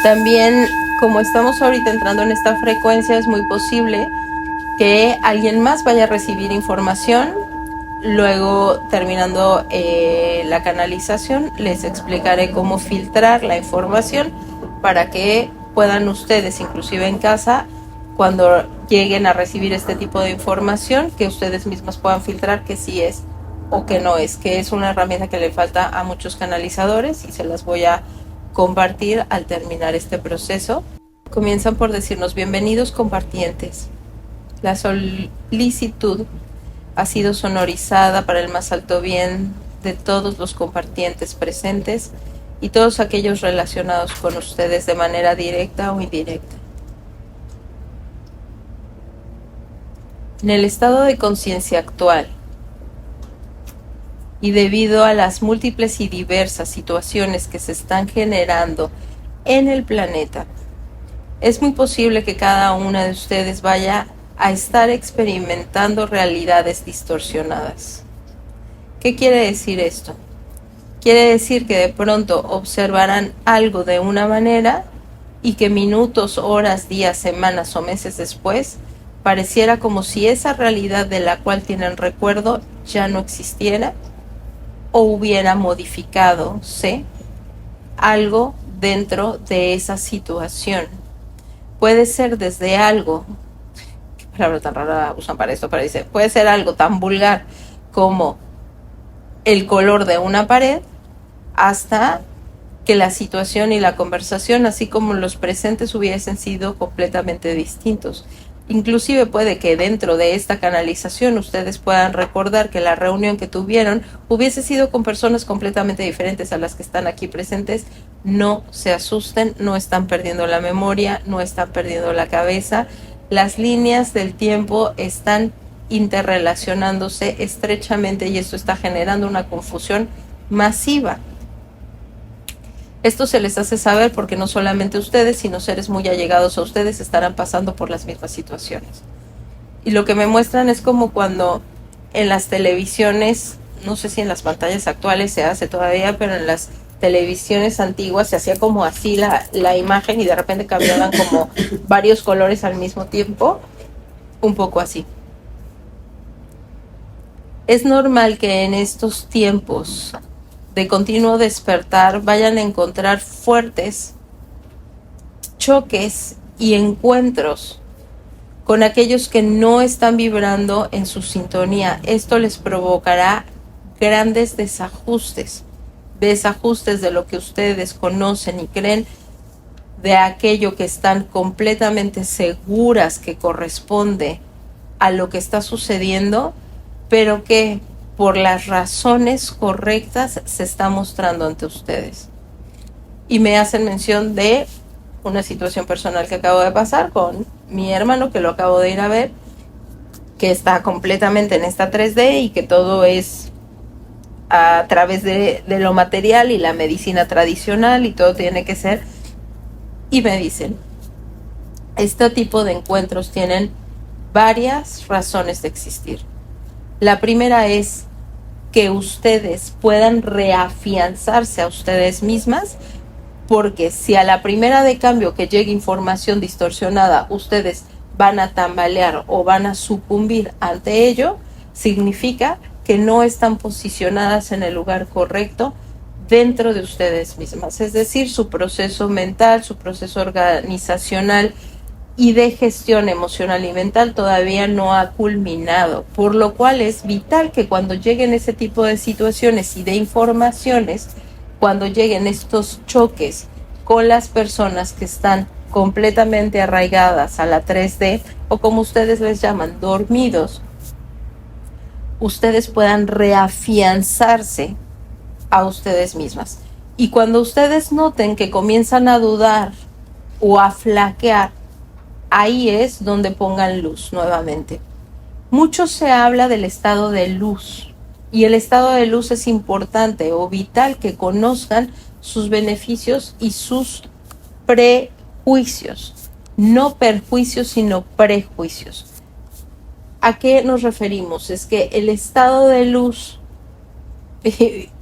También, como estamos ahorita entrando en esta frecuencia, es muy posible que alguien más vaya a recibir información. Luego, terminando la canalización, les explicaré cómo filtrar la información para que puedan ustedes, inclusive en casa, cuando lleguen a recibir este tipo de información, que ustedes mismos puedan filtrar que sí es o que no es, que es una herramienta que le falta a muchos canalizadores y se las voy a compartir al terminar este proceso. Comienzan por decirnos: bienvenidos compartientes. La solicitud ha sido sonorizada para el más alto bien de todos los compartientes presentes y todos aquellos relacionados con ustedes de manera directa o indirecta. En el estado de conciencia actual, y debido a las múltiples y diversas situaciones que se están generando en el planeta, es muy posible que cada una de ustedes vaya a estar experimentando realidades distorsionadas. ¿Qué quiere decir esto? Quiere decir que de pronto observarán algo de una manera y que minutos, horas, días, semanas o meses después pareciera como si esa realidad de la cual tienen recuerdo ya no existiera o hubiera modificado algo dentro de esa situación. Puede ser desde algo, qué palabra tan rara usan para esto, pero dice, puede ser algo tan vulgar como el color de una pared, hasta que la situación y la conversación, así como los presentes, hubiesen sido completamente distintos. Inclusive puede que dentro de esta canalización ustedes puedan recordar que la reunión que tuvieron hubiese sido con personas completamente diferentes a las que están aquí presentes. No se asusten, no están perdiendo la memoria, no están perdiendo la cabeza. Las líneas del tiempo están interrelacionándose estrechamente y esto está generando una confusión masiva. Esto se les hace saber porque no solamente ustedes, sino seres muy allegados a ustedes estarán pasando por las mismas situaciones. Y lo que me muestran es como cuando en las televisiones, no sé si en las pantallas actuales se hace todavía, pero en las televisiones antiguas se hacía como así la imagen y de repente cambiaban como varios colores al mismo tiempo, un poco así. Es normal que en estos tiempos de continuo despertar vayan a encontrar fuertes choques y encuentros con aquellos que no están vibrando en su sintonía. Esto les provocará grandes desajustes de lo que ustedes conocen y creen, de aquello que están completamente seguras que corresponde a lo que está sucediendo, pero que por las razones correctas se está mostrando ante ustedes. Y me hacen mención de una situación personal que acabo de pasar con mi hermano, que lo acabo de ir a ver, que está completamente en esta 3D y que todo es a través de lo material y la medicina tradicional y todo tiene que ser. Y me dicen, este tipo de encuentros tienen varias razones de existir. La primera es que ustedes puedan reafianzarse a ustedes mismas, porque si a la primera de cambio que llegue información distorsionada ustedes van a tambalear o van a sucumbir ante ello, significa que no están posicionadas en el lugar correcto dentro de ustedes mismas. Es decir, su proceso mental, su proceso organizacional y de gestión emocional y mental todavía no ha culminado, por lo cual es vital que cuando lleguen ese tipo de situaciones y de informaciones, cuando lleguen estos choques con las personas que están completamente arraigadas a la 3D, o como ustedes les llaman, dormidos, ustedes puedan reafianzarse a ustedes mismas. Y cuando ustedes noten que comienzan a dudar o a flaquear, ahí es donde pongan luz nuevamente. Mucho se habla del estado de luz, y el estado de luz es importante o vital que conozcan sus beneficios y sus prejuicios. No perjuicios, sino prejuicios. ¿A qué nos referimos? Es que el estado de luz,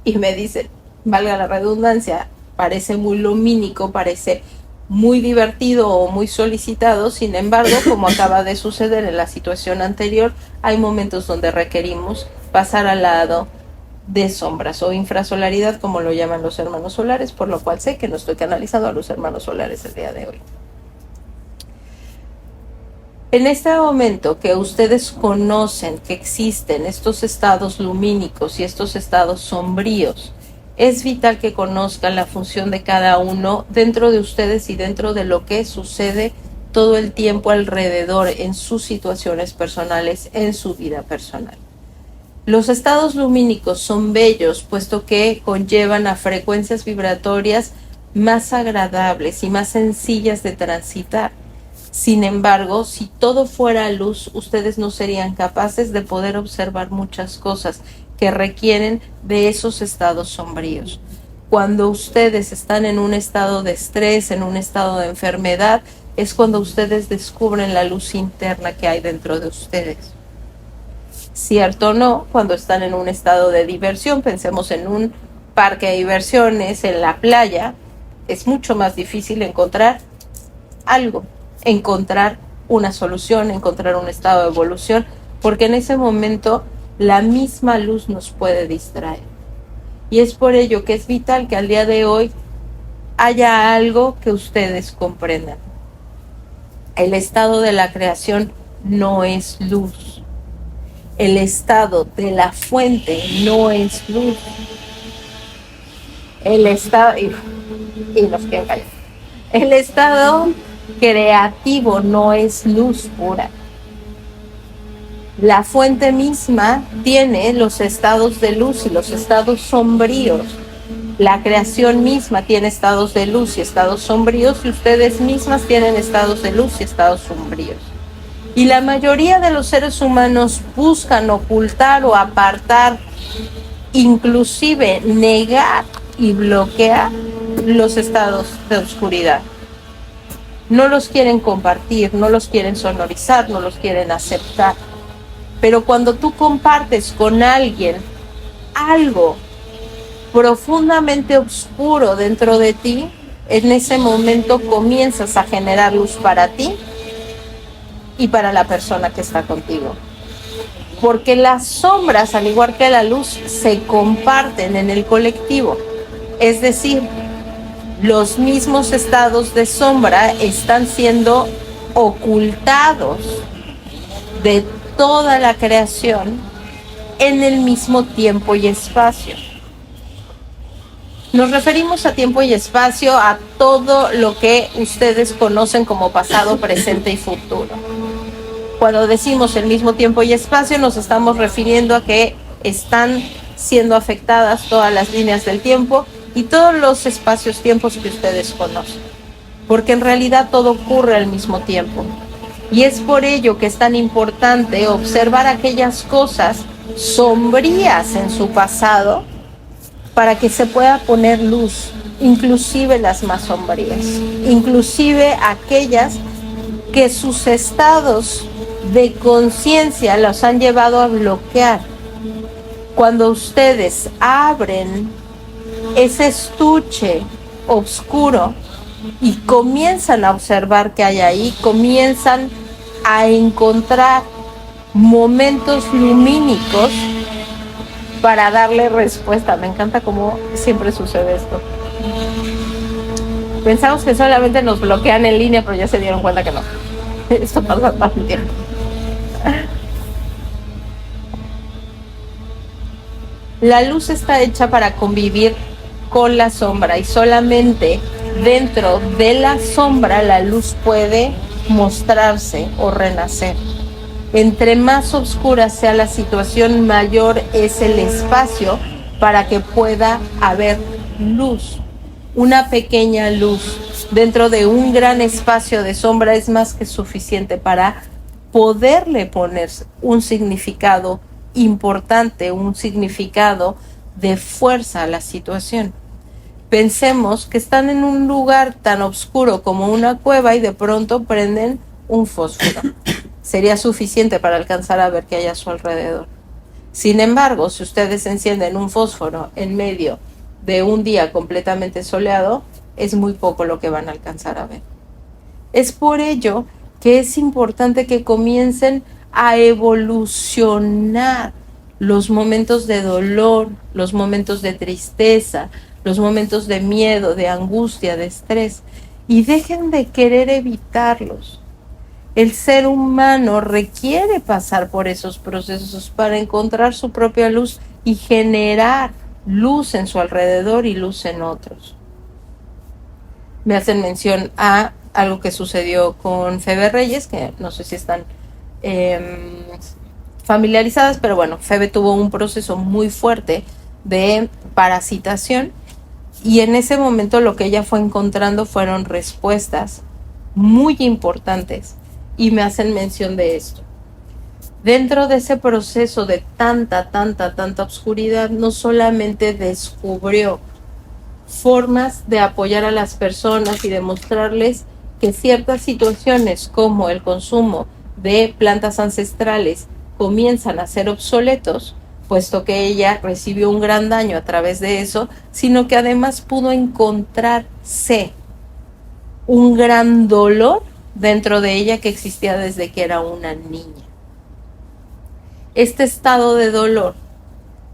y me dicen, valga la redundancia, parece muy lumínico, parece muy divertido o muy solicitado. Sin embargo, como acaba de suceder en la situación anterior, hay momentos donde requerimos pasar al lado de sombras o infrasolaridad, como lo llaman los hermanos solares, por lo cual sé que no estoy canalizando a los hermanos solares el día de hoy. En este momento que ustedes conocen que existen estos estados lumínicos y estos estados sombríos, es vital que conozcan la función de cada uno dentro de ustedes y dentro de lo que sucede todo el tiempo alrededor en sus situaciones personales, en su vida personal. Los estados lumínicos son bellos, puesto que conllevan a frecuencias vibratorias más agradables y más sencillas de transitar. Sin embargo, si todo fuera luz, ustedes no serían capaces de poder observar muchas cosas que requieren de esos estados sombríos. Cuando ustedes están en un estado de estrés, en un estado de enfermedad, es cuando ustedes descubren la luz interna que hay dentro de ustedes. Cierto o no, cuando están en un estado de diversión, pensemos en un parque de diversiones, en la playa, es mucho más difícil encontrar algo, encontrar una solución, encontrar un estado de evolución, porque en ese momento la misma luz nos puede distraer. Y es por ello que es vital que al día de hoy haya algo que ustedes comprendan. El estado de la creación no es luz. El estado de la fuente no es luz. El estado... y nos quedan callados. El estado creativo no es luz pura. La fuente misma tiene los estados de luz y los estados sombríos. La creación misma tiene estados de luz y estados sombríos, y ustedes mismas tienen estados de luz y estados sombríos. Y la mayoría de los seres humanos buscan ocultar o apartar, inclusive negar y bloquear los estados de oscuridad. No los quieren compartir, no los quieren sonorizar, no los quieren aceptar. Pero cuando tú compartes con alguien algo profundamente oscuro dentro de ti, en ese momento comienzas a generar luz para ti y para la persona que está contigo. Porque las sombras, al igual que la luz, se comparten en el colectivo. Es decir, los mismos estados de sombra están siendo ocultados de toda la creación en el mismo tiempo y espacio. Nos referimos a tiempo y espacio a todo lo que ustedes conocen como pasado, presente y futuro. Cuando decimos el mismo tiempo y espacio, nos estamos refiriendo a que están siendo afectadas todas las líneas del tiempo y todos los espacios-tiempos que ustedes conocen, porque en realidad todo ocurre al mismo tiempo. Y es por ello que es tan importante observar aquellas cosas sombrías en su pasado para que se pueda poner luz, inclusive las más sombrías, inclusive aquellas que sus estados de conciencia los han llevado a bloquear. Cuando ustedes abren ese estuche oscuro y comienzan a observar qué hay ahí, comienzan a encontrar momentos lumínicos para darle respuesta. Me encanta cómo siempre sucede esto. Pensamos que solamente nos bloquean en línea, pero ya se dieron cuenta que no. Esto pasa todo el tiempo. La luz está hecha para convivir con la sombra y solamente dentro de la sombra la luz puede mostrarse o renacer. Entre más oscura sea la situación, mayor es el espacio para que pueda haber luz. Una pequeña luz dentro de un gran espacio de sombra es más que suficiente para poderle poner un significado importante, un significado de fuerza a la situación. Pensemos que están en un lugar tan oscuro como una cueva y de pronto prenden un fósforo. Sería suficiente para alcanzar a ver qué hay a su alrededor. Sin embargo, si ustedes encienden un fósforo en medio de un día completamente soleado, es muy poco lo que van a alcanzar a ver. Es por ello que es importante que comiencen a evolucionar los momentos de dolor, los momentos de tristeza, los momentos de miedo, de angustia, de estrés, y dejen de querer evitarlos. El ser humano requiere pasar por esos procesos para encontrar su propia luz y generar luz en su alrededor y luz en otros. Me hacen mención a algo que sucedió con Febe Reyes, que no sé si están familiarizadas, pero bueno, Febe tuvo un proceso muy fuerte de parasitación y en ese momento lo que ella fue encontrando fueron respuestas muy importantes y me hacen mención de esto. Dentro de ese proceso de tanta oscuridad, no solamente descubrió formas de apoyar a las personas y de mostrarles que ciertas situaciones como el consumo de plantas ancestrales comienzan a ser obsoletos, puesto que ella recibió un gran daño a través de eso, sino que además pudo encontrarse un gran dolor dentro de ella que existía desde que era una niña. Este estado de dolor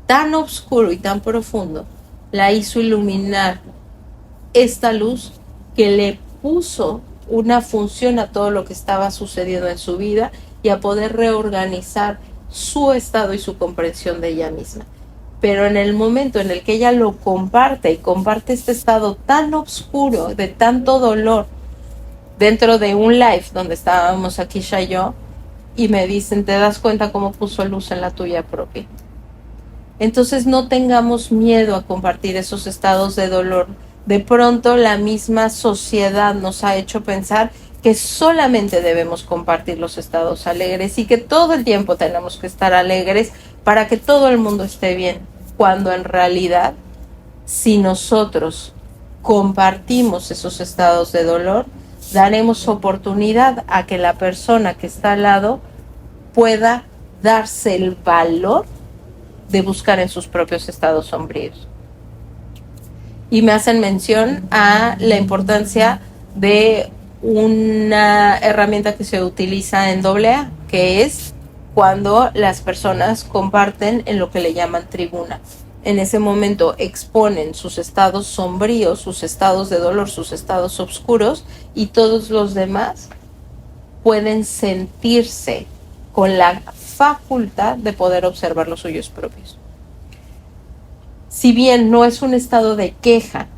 tan oscuro y tan profundo la hizo iluminar esta luz que le puso una función a todo lo que estaba sucediendo en su vida y a poder reorganizar su estado y su comprensión de ella misma. Pero en el momento en el que ella lo comparte y comparte este estado tan oscuro, de tanto dolor, dentro de un live donde estábamos aquí ya y yo, y me dicen, ¿te das cuenta cómo puso luz en la tuya propia? Entonces no tengamos miedo a compartir esos estados de dolor. De pronto la misma sociedad nos ha hecho pensar que solamente debemos compartir los estados alegres y que todo el tiempo tenemos que estar alegres para que todo el mundo esté bien, cuando en realidad, si nosotros compartimos esos estados de dolor, daremos oportunidad a que la persona que está al lado pueda darse el valor de buscar en sus propios estados sombríos. Y me hacen mención a la importancia de una herramienta que se utiliza en AA, que es cuando las personas comparten en lo que le llaman tribuna. En ese momento exponen sus estados sombríos, sus estados de dolor, sus estados oscuros, y todos los demás pueden sentirse con la facultad de poder observar los suyos propios. Si bien no es un estado de queja,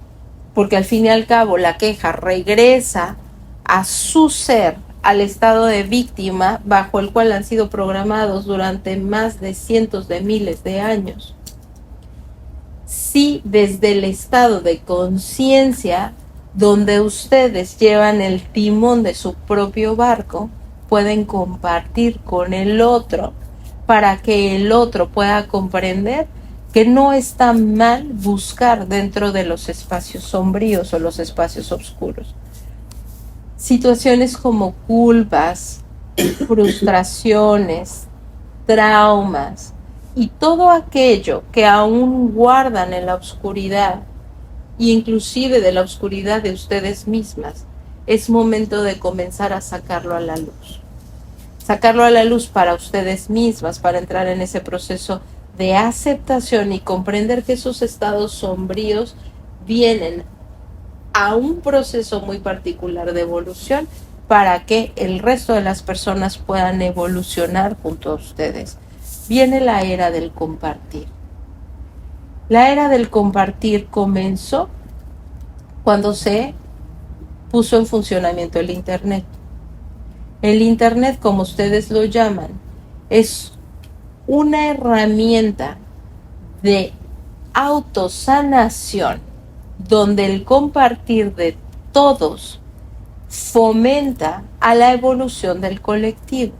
porque al fin y al cabo la queja regresa a su ser, al estado de víctima bajo el cual han sido programados durante más de cientos de miles de años. Sí, desde el estado de conciencia, donde ustedes llevan el timón de su propio barco, pueden compartir con el otro para que el otro pueda comprender que no está mal buscar dentro de los espacios sombríos o los espacios oscuros. Situaciones como culpas, frustraciones, traumas y todo aquello que aún guardan en la oscuridad, inclusive de la oscuridad de ustedes mismas, es momento de comenzar a sacarlo a la luz. Sacarlo a la luz para ustedes mismas, para entrar en ese proceso de aceptación y comprender que esos estados sombríos vienen a un proceso muy particular de evolución para que el resto de las personas puedan evolucionar junto a ustedes. Viene la era del compartir. La era del compartir comenzó cuando se puso en funcionamiento el Internet. El Internet, como ustedes lo llaman, es una herramienta de autosanación donde el compartir de todos fomenta a la evolución del colectivo.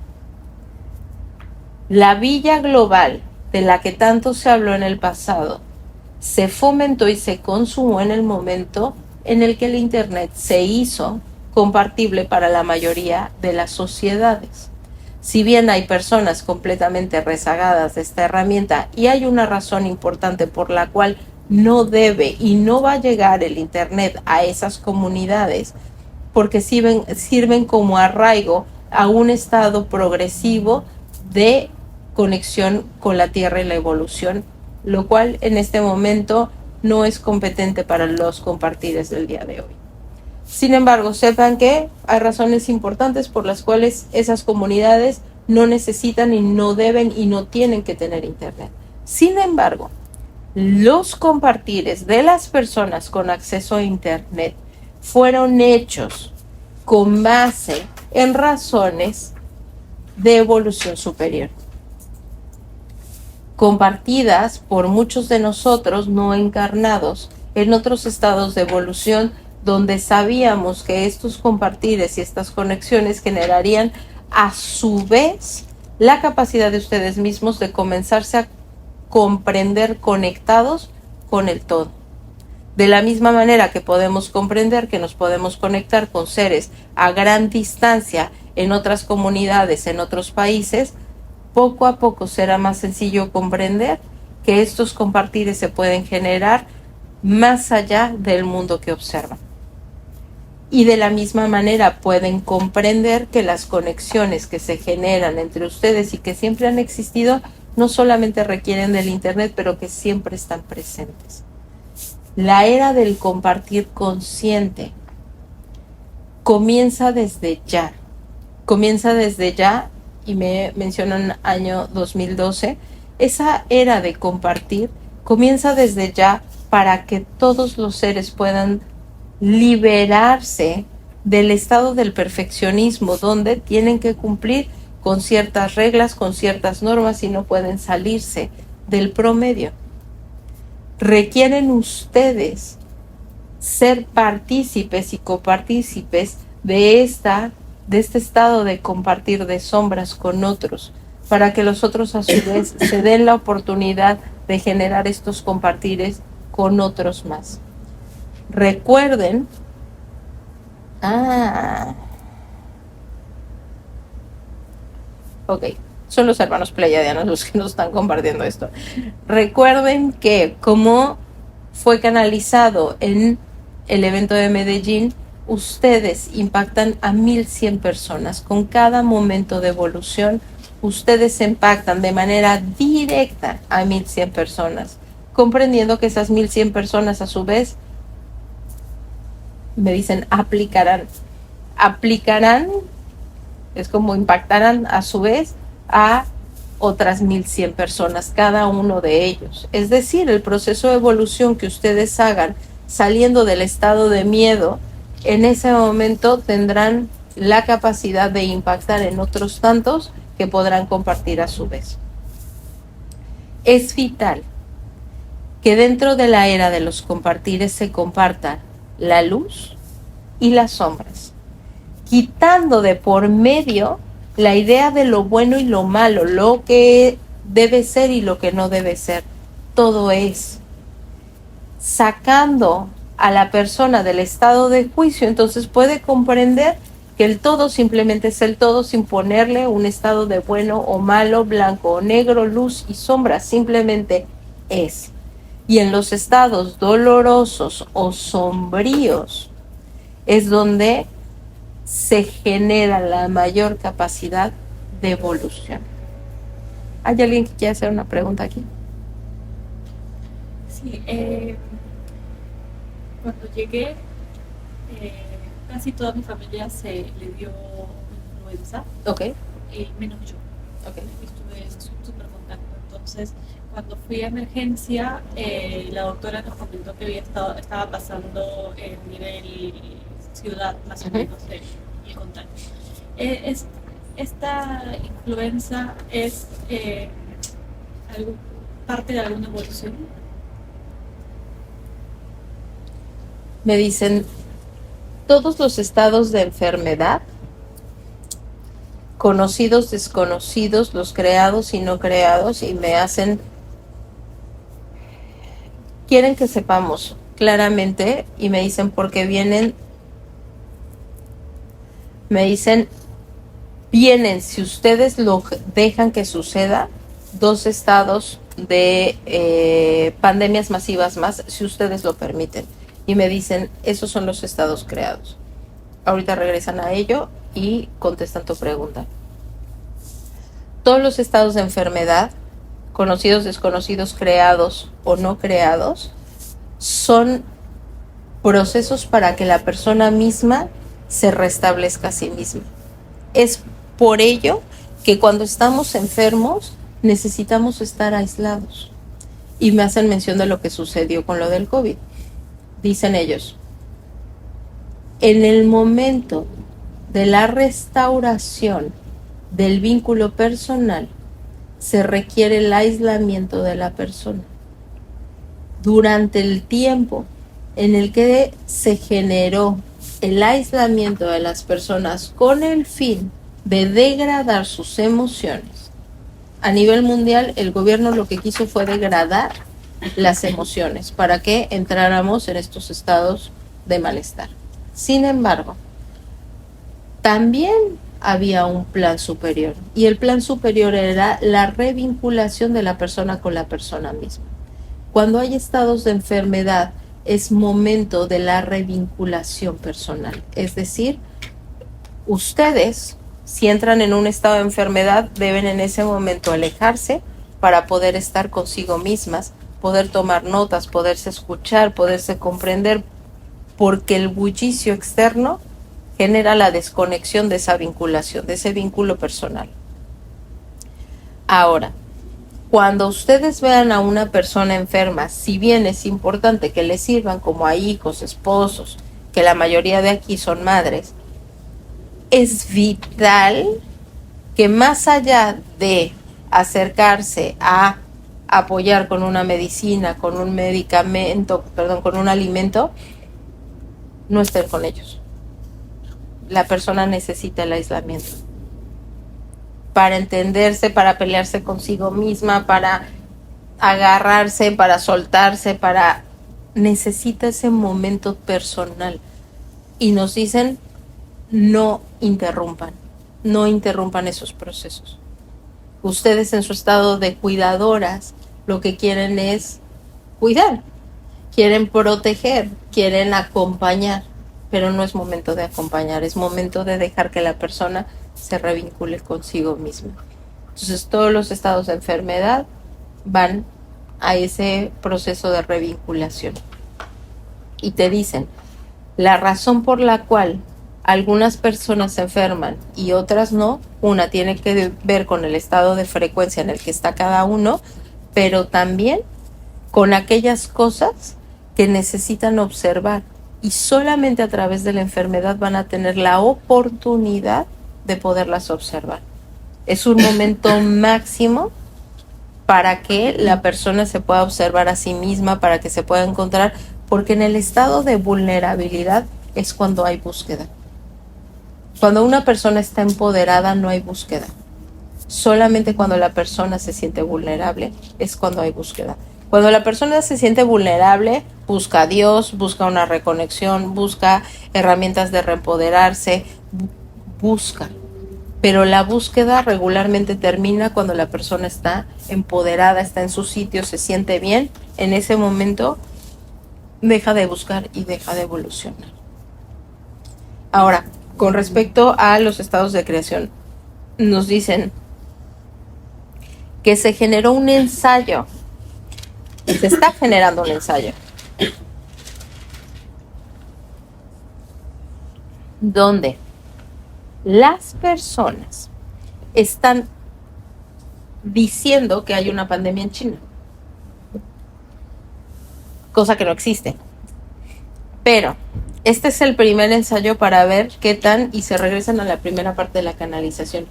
La villa global de la que tanto se habló en el pasado se fomentó y se consumó en el momento en el que el Internet se hizo compartible para la mayoría de las sociedades. Si bien hay personas completamente rezagadas de esta herramienta y hay una razón importante por la cual no debe y no va a llegar el Internet a esas comunidades porque sirven como arraigo a un estado progresivo de conexión con la Tierra y la evolución, lo cual en este momento no es competente para los compartires del día de hoy. Sin embargo, sepan que hay razones importantes por las cuales esas comunidades no necesitan y no deben y no tienen que tener Internet. Sin embargo, los compartires de las personas con acceso a Internet fueron hechos con base en razones de evolución superior, compartidas por muchos de nosotros no encarnados en otros estados de evolución donde sabíamos que estos compartires y estas conexiones generarían a su vez la capacidad de ustedes mismos de comenzarse a comprender conectados con el todo. De la misma manera que podemos comprender que nos podemos conectar con seres a gran distancia en otras comunidades, en otros países, poco a poco será más sencillo comprender que estos compartires se pueden generar más allá del mundo que observan. Y de la misma manera pueden comprender que las conexiones que se generan entre ustedes y que siempre han existido no solamente requieren del Internet, pero que siempre están presentes. La era del compartir consciente comienza desde ya. Comienza desde ya, y me mencionan año 2012. Esa era de compartir comienza desde ya para que todos los seres puedan liberarse del estado del perfeccionismo, donde tienen que cumplir con ciertas reglas, con ciertas normas y no pueden salirse del promedio. Requieren ustedes ser partícipes y copartícipes de este estado de compartir de sombras con otros, para que los otros a su vez se den la oportunidad de generar estos compartires con otros más. Recuerden, ok, son los hermanos pleiadianos los que nos están compartiendo esto. Recuerden que como fue canalizado en el evento de Medellín, ustedes impactan a 1100 personas. Con cada momento de evolución, ustedes impactan de manera directa a 1100 personas, comprendiendo que esas 1100 personas a su vez, me dicen, aplicarán, es como impactarán a su vez a otras 1100 personas, cada uno de ellos. Es decir, el proceso de evolución que ustedes hagan saliendo del estado de miedo, en ese momento tendrán la capacidad de impactar en otros tantos que podrán compartir a su vez. Es vital que dentro de la era de los compartires se comparta la luz y las sombras, quitando de por medio la idea de lo bueno y lo malo, lo que debe ser y lo que no debe ser. Todo es. Sacando a la persona del estado de juicio, entonces puede comprender que el todo simplemente es el todo sin ponerle un estado de bueno o malo, blanco o negro, luz y sombra, simplemente es. Y en los estados dolorosos o sombríos es donde se genera la mayor capacidad de evolución. ¿Hay alguien que quiera hacer una pregunta aquí? Sí, cuando llegué, casi toda mi familia se le dio influenza, menos yo. Estuve súper contacto. Entonces, cuando fui a emergencia, la doctora nos comentó que estaba pasando el nivel ciudad más o menos el contagio. ¿Esta influenza es parte de alguna evolución? Me dicen, todos los estados de enfermedad, conocidos, desconocidos, los creados y no creados, y me hacen, quieren que sepamos claramente, y me dicen porque vienen, vienen, si ustedes lo dejan que suceda, dos estados de pandemias masivas más, si ustedes lo permiten. Y me dicen, esos son los estados creados. Ahorita regresan a ello y contestan tu pregunta. Todos los estados de enfermedad, conocidos, desconocidos, creados o no creados, son procesos para que la persona misma se restablezca a sí misma. Es por ello que cuando estamos enfermos necesitamos estar aislados. Y me hacen mención de lo que sucedió con lo del COVID. Dicen ellos, en el momento de la restauración del vínculo personal, se requiere el aislamiento de la persona. Durante el tiempo en el que se generó el aislamiento de las personas con el fin de degradar sus emociones, a nivel mundial el gobierno lo que quiso fue degradar las emociones para que entráramos en estos estados de malestar. Sin embargo, también había un plan superior, y el plan superior era la revinculación de la persona con la persona misma. Cuando hay estados de enfermedad, es momento de la revinculación personal. Es decir, ustedes, si entran en un estado de enfermedad, deben en ese momento alejarse para poder estar consigo mismas, poder tomar notas, poderse escuchar, poderse comprender, porque el bullicio externo genera la desconexión de esa vinculación, de ese vínculo personal. Ahora, cuando ustedes vean a una persona enferma, si bien es importante que le sirvan como a hijos, esposos, que la mayoría de aquí son madres, es vital que más allá de acercarse a apoyar con una medicina, con un medicamento, con un alimento, no estén con ellos. La persona necesita el aislamiento para entenderse, para pelearse consigo misma, para agarrarse, para soltarse, necesita ese momento personal. Y nos dicen, no interrumpan esos procesos. Ustedes en su estado de cuidadoras lo que quieren es cuidar, quieren proteger, quieren acompañar, pero no es momento de acompañar, es momento de dejar que la persona se revincule consigo misma. Entonces todos los estados de enfermedad van a ese proceso de revinculación. Y te dicen, la razón por la cual algunas personas se enferman y otras no, una tiene que ver con el estado de frecuencia en el que está cada uno, pero también con aquellas cosas que necesitan observar, y solamente a través de la enfermedad van a tener la oportunidad de poderlas observar. Es un momento máximo para que la persona se pueda observar a sí misma, para que se pueda encontrar, porque en el estado de vulnerabilidad es cuando hay búsqueda. Cuando una persona está empoderada no hay búsqueda. Solamente cuando la persona se siente vulnerable es cuando hay búsqueda. Cuando la persona se siente vulnerable, busca a Dios, busca una reconexión, busca herramientas de reempoderarse, busca. Pero la búsqueda regularmente termina cuando la persona está empoderada, está en su sitio, se siente bien. En ese momento deja de buscar y deja de evolucionar. Ahora, con respecto a los estados de creación, nos dicen que se generó un ensayo. Se está generando un ensayo donde las personas están diciendo que hay una pandemia en China, cosa que no existe. Pero este es el primer ensayo para ver qué tan, y se regresan a la primera parte de la canalización,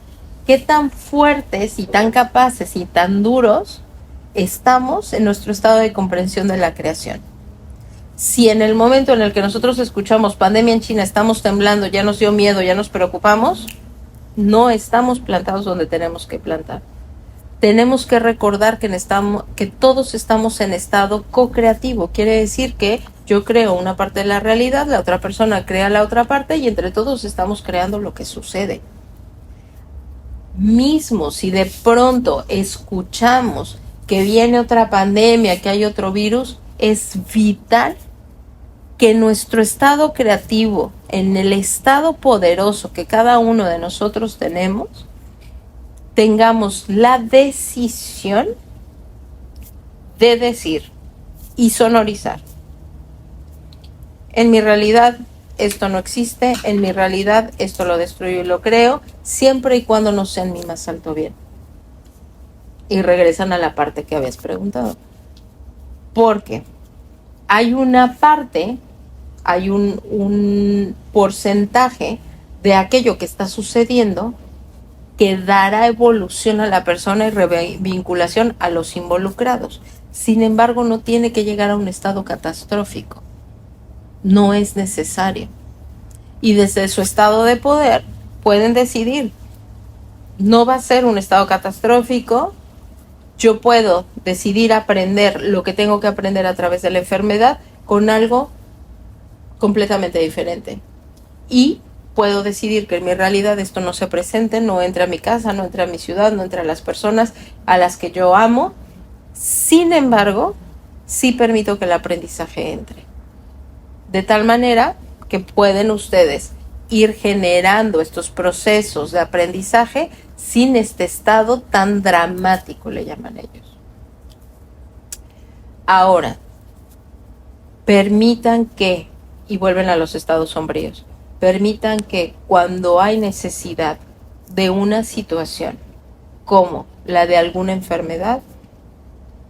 qué tan fuertes y tan capaces y tan duros estamos en nuestro estado de comprensión de la creación. Si en el momento en el que nosotros escuchamos pandemia en China estamos temblando, ya nos dio miedo, ya nos preocupamos, no estamos plantados donde tenemos que plantar. Tenemos que recordar que todos estamos en estado co-creativo. Quiere decir que yo creo una parte de la realidad, la otra persona crea la otra parte y entre todos estamos creando lo que sucede. Mismo si de pronto escuchamos que viene otra pandemia, que hay otro virus, es vital que nuestro estado creativo, en el estado poderoso que cada uno de nosotros tenemos, tengamos la decisión de decir y sonorizar: en mi realidad esto no existe, en mi realidad esto lo destruyo y lo creo, siempre y cuando no sea en mi más alto bien. Y regresan a la parte que habías preguntado. Porque hay una parte, hay un porcentaje de aquello que está sucediendo que dará evolución a la persona y revinculación a los involucrados. Sin embargo, no tiene que llegar a un estado catastrófico. No es necesario. Y desde su estado de poder pueden decidir: no va a ser un estado catastrófico, yo puedo decidir aprender lo que tengo que aprender a través de la enfermedad con algo completamente diferente. Y puedo decidir que en mi realidad esto no se presente, no entre a mi casa, no entre a mi ciudad, no entre a las personas a las que yo amo. Sin embargo, sí permito que el aprendizaje entre. De tal manera que pueden ustedes ir generando estos procesos de aprendizaje sin este estado tan dramático, le llaman ellos. Ahora, permitan que, y vuelven a los estados sombríos, permitan que cuando hay necesidad de una situación como la de alguna enfermedad,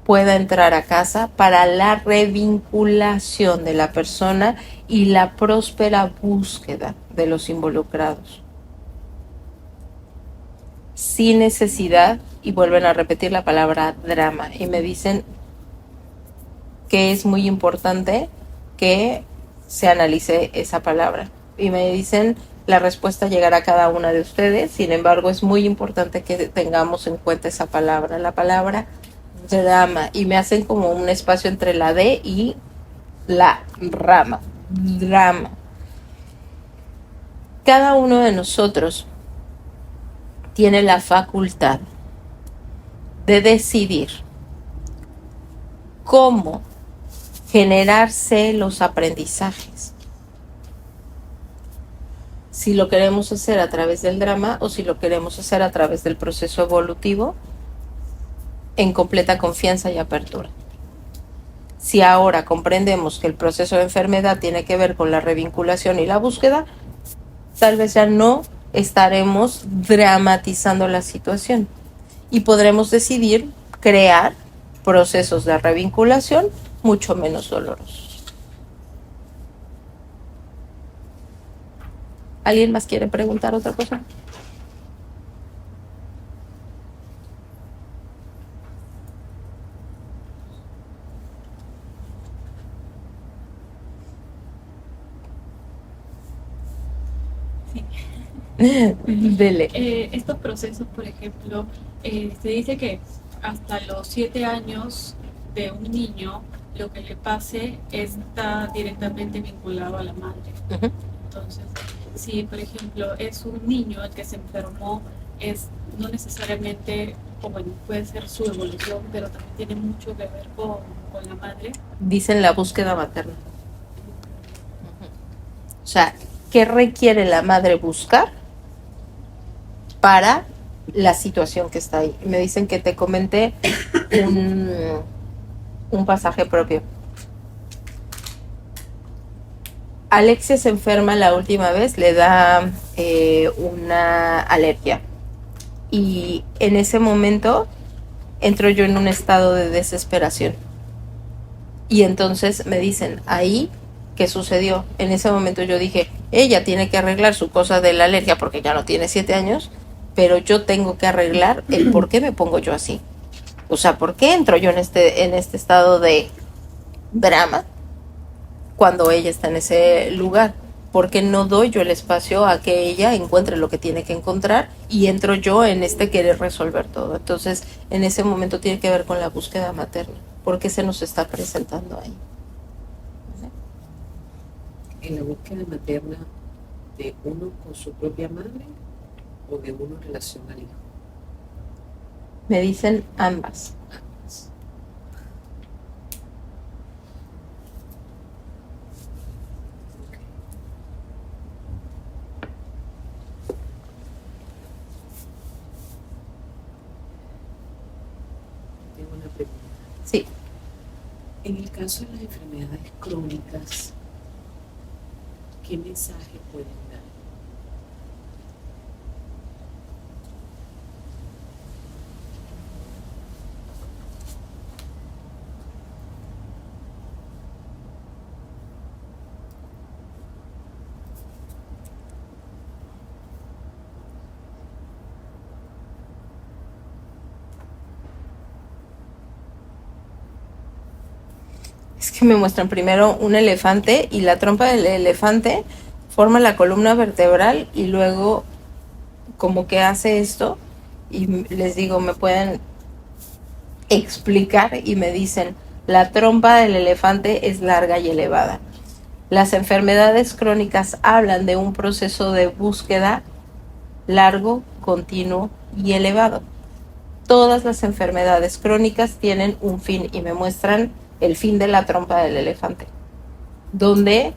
pueda entrar a casa para la revinculación de la persona y la próspera búsqueda de los involucrados. Sin necesidad, y vuelven a repetir la palabra drama, y me dicen que es muy importante que se analice esa palabra. Y me dicen, la respuesta llegará a cada una de ustedes, sin embargo es muy importante que tengamos en cuenta esa palabra, la palabra drama, y me hacen como un espacio entre la D y la rama, drama. Cada uno de nosotros tiene la facultad de decidir cómo generarse los aprendizajes. Si lo queremos hacer a través del drama o si lo queremos hacer a través del proceso evolutivo en completa confianza y apertura. Si ahora comprendemos que el proceso de enfermedad tiene que ver con la revinculación y la búsqueda, tal vez ya no estaremos dramatizando la situación y podremos decidir crear procesos de revinculación mucho menos dolorosos. ¿Alguien más quiere preguntar otra cosa? Dele. Estos procesos, por ejemplo, se dice que hasta los 7 años de un niño lo que le pase está directamente vinculado a la madre. Uh-huh. Entonces, si por ejemplo es un niño el que se enfermó, no necesariamente, o bueno, puede ser su evolución, pero también tiene mucho que ver con la madre. Dicen la búsqueda materna. Uh-huh. O sea, ¿qué requiere la madre buscar para la situación que está ahí? Me dicen que te comenté un pasaje propio. Alexia se enferma la última vez, le da una alergia. Y en ese momento entro yo en un estado de desesperación. Y entonces me dicen, ahí, ¿qué sucedió? En ese momento yo dije, ella tiene que arreglar su cosa de la alergia porque ya no tiene 7 años, pero yo tengo que arreglar el por qué me pongo yo así. O sea, ¿por qué entro yo en este estado de drama cuando ella está en ese lugar? ¿Por qué no doy yo el espacio a que ella encuentre lo que tiene que encontrar y entro yo en querer resolver todo? Entonces, en ese momento tiene que ver con la búsqueda materna. ¿Por qué se nos está presentando ahí? ¿En la búsqueda materna de uno con su propia madre o de uno en relación al hijo? Me dicen ambas. pregunta. Sí. En el caso de las enfermedades crónicas, ¿qué mensaje pueden dar? Es que me muestran primero un elefante y la trompa del elefante forma la columna vertebral y luego como que hace esto y les digo, me pueden explicar y me dicen, la trompa del elefante es larga y elevada. Las enfermedades crónicas hablan de un proceso de búsqueda largo, continuo y elevado. Todas las enfermedades crónicas tienen un fin y me muestran el fin de la trompa del elefante, donde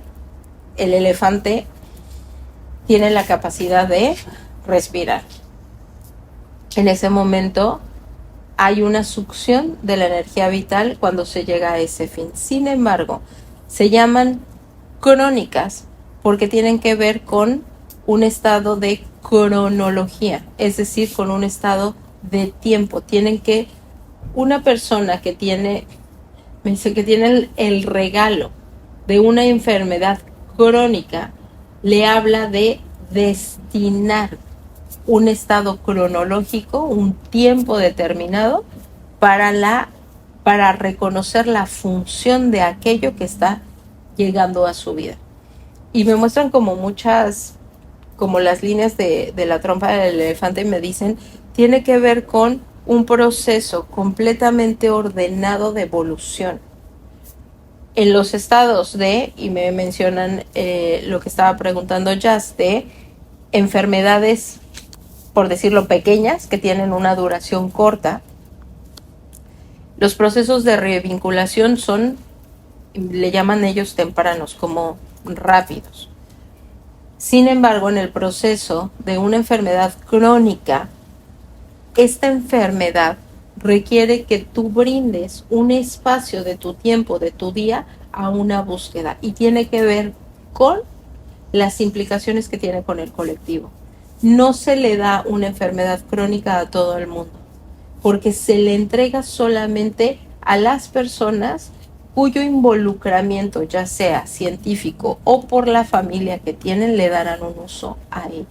el elefante tiene la capacidad de respirar. En ese momento hay una succión de la energía vital cuando se llega a ese fin. Sin embargo, se llaman crónicas porque tienen que ver con un estado de cronología, es decir, con un estado de tiempo. Tienen que, una persona que tiene, me dice que tiene el regalo de una enfermedad crónica, le habla de destinar un estado cronológico, un tiempo determinado para reconocer la función de aquello que está llegando a su vida. Y me muestran como muchas, como las líneas de la trompa del elefante, y me dicen, tiene que ver con un proceso completamente ordenado de evolución. En los estados de, y me mencionan lo que estaba preguntando Jazz, de enfermedades, por decirlo, pequeñas, que tienen una duración corta, los procesos de revinculación son, le llaman ellos tempranos, como rápidos. Sin embargo, en el proceso de una enfermedad crónica, esta enfermedad requiere que tú brindes un espacio de tu tiempo, de tu día, a una búsqueda. Y tiene que ver con las implicaciones que tiene con el colectivo. No se le da una enfermedad crónica a todo el mundo, porque se le entrega solamente a las personas cuyo involucramiento, ya sea científico o por la familia que tienen, le darán un uso a ello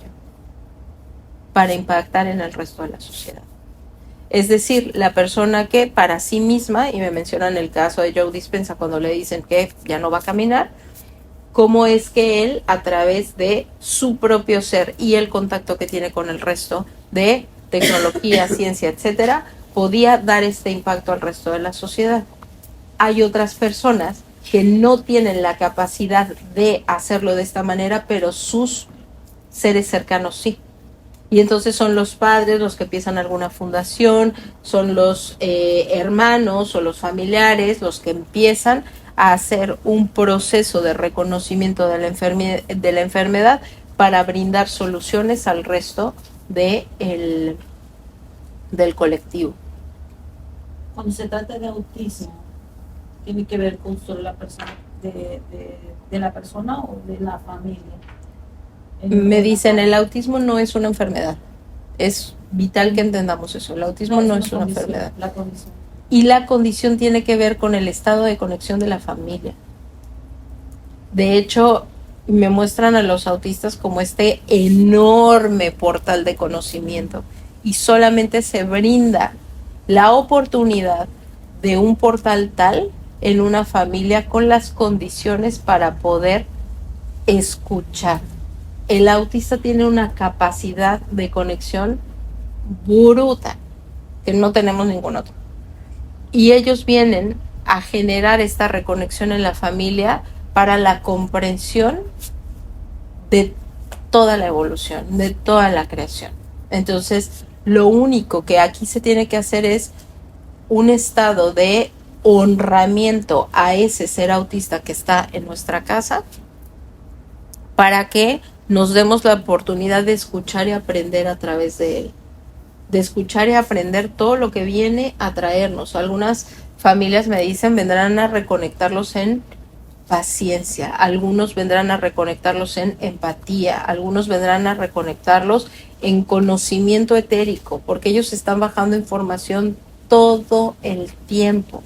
para impactar en el resto de la sociedad. Es decir, la persona que para sí misma, y me mencionan el caso de Joe Dispenza cuando le dicen que ya no va a caminar, cómo es que él, a través de su propio ser y el contacto que tiene con el resto de tecnología, ciencia, etcétera, podía dar este impacto al resto de la sociedad. Hay otras personas que no tienen la capacidad de hacerlo de esta manera, pero sus seres cercanos sí. Y entonces son los padres los que empiezan alguna fundación, son los hermanos o los familiares los que empiezan a hacer un proceso de reconocimiento de la enfermedad para brindar soluciones al resto del colectivo. Cuando se trata de autismo, ¿tiene que ver con solo la persona, de la persona o de la familia? Me dicen, el autismo no es una enfermedad. Es vital que entendamos eso. El autismo no es una enfermedad. La condición. Y la condición tiene que ver con el estado de conexión de la familia. De hecho, me muestran a los autistas como este enorme portal de conocimiento y solamente se brinda la oportunidad de un portal tal en una familia con las condiciones para poder escuchar. El autista tiene una capacidad de conexión brutal que no tenemos ningún otro. Y ellos vienen a generar esta reconexión en la familia para la comprensión de toda la evolución, de toda la creación. Entonces, lo único que aquí se tiene que hacer es un estado de honramiento a ese ser autista que está en nuestra casa para que nos demos la oportunidad de escuchar y aprender a través de él. de escuchar y aprender todo lo que viene a traernos. Algunas familias me dicen vendrán a reconectarlos en paciencia, algunos vendrán a reconectarlos en empatía, algunos vendrán a reconectarlos en conocimiento etérico, porque ellos están bajando información todo el tiempo.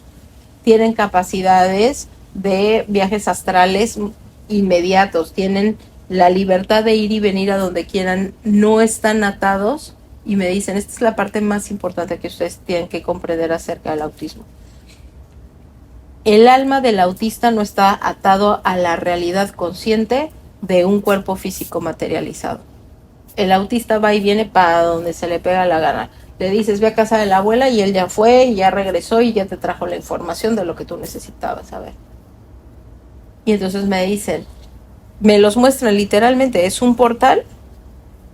Tienen capacidades de viajes astrales inmediatos, tienen la libertad de ir y venir a donde quieran, no están atados, y me dicen, esta es la parte más importante que ustedes tienen que comprender acerca del autismo. El alma del autista no está atado a la realidad consciente de un cuerpo físico materializado. El autista va y viene para donde se le pega la gana. Le dices, ve a casa de la abuela, y él ya fue, y ya regresó, y ya te trajo la información de lo que tú necesitabas saber. Y entonces me dicen, me los muestran literalmente, es un portal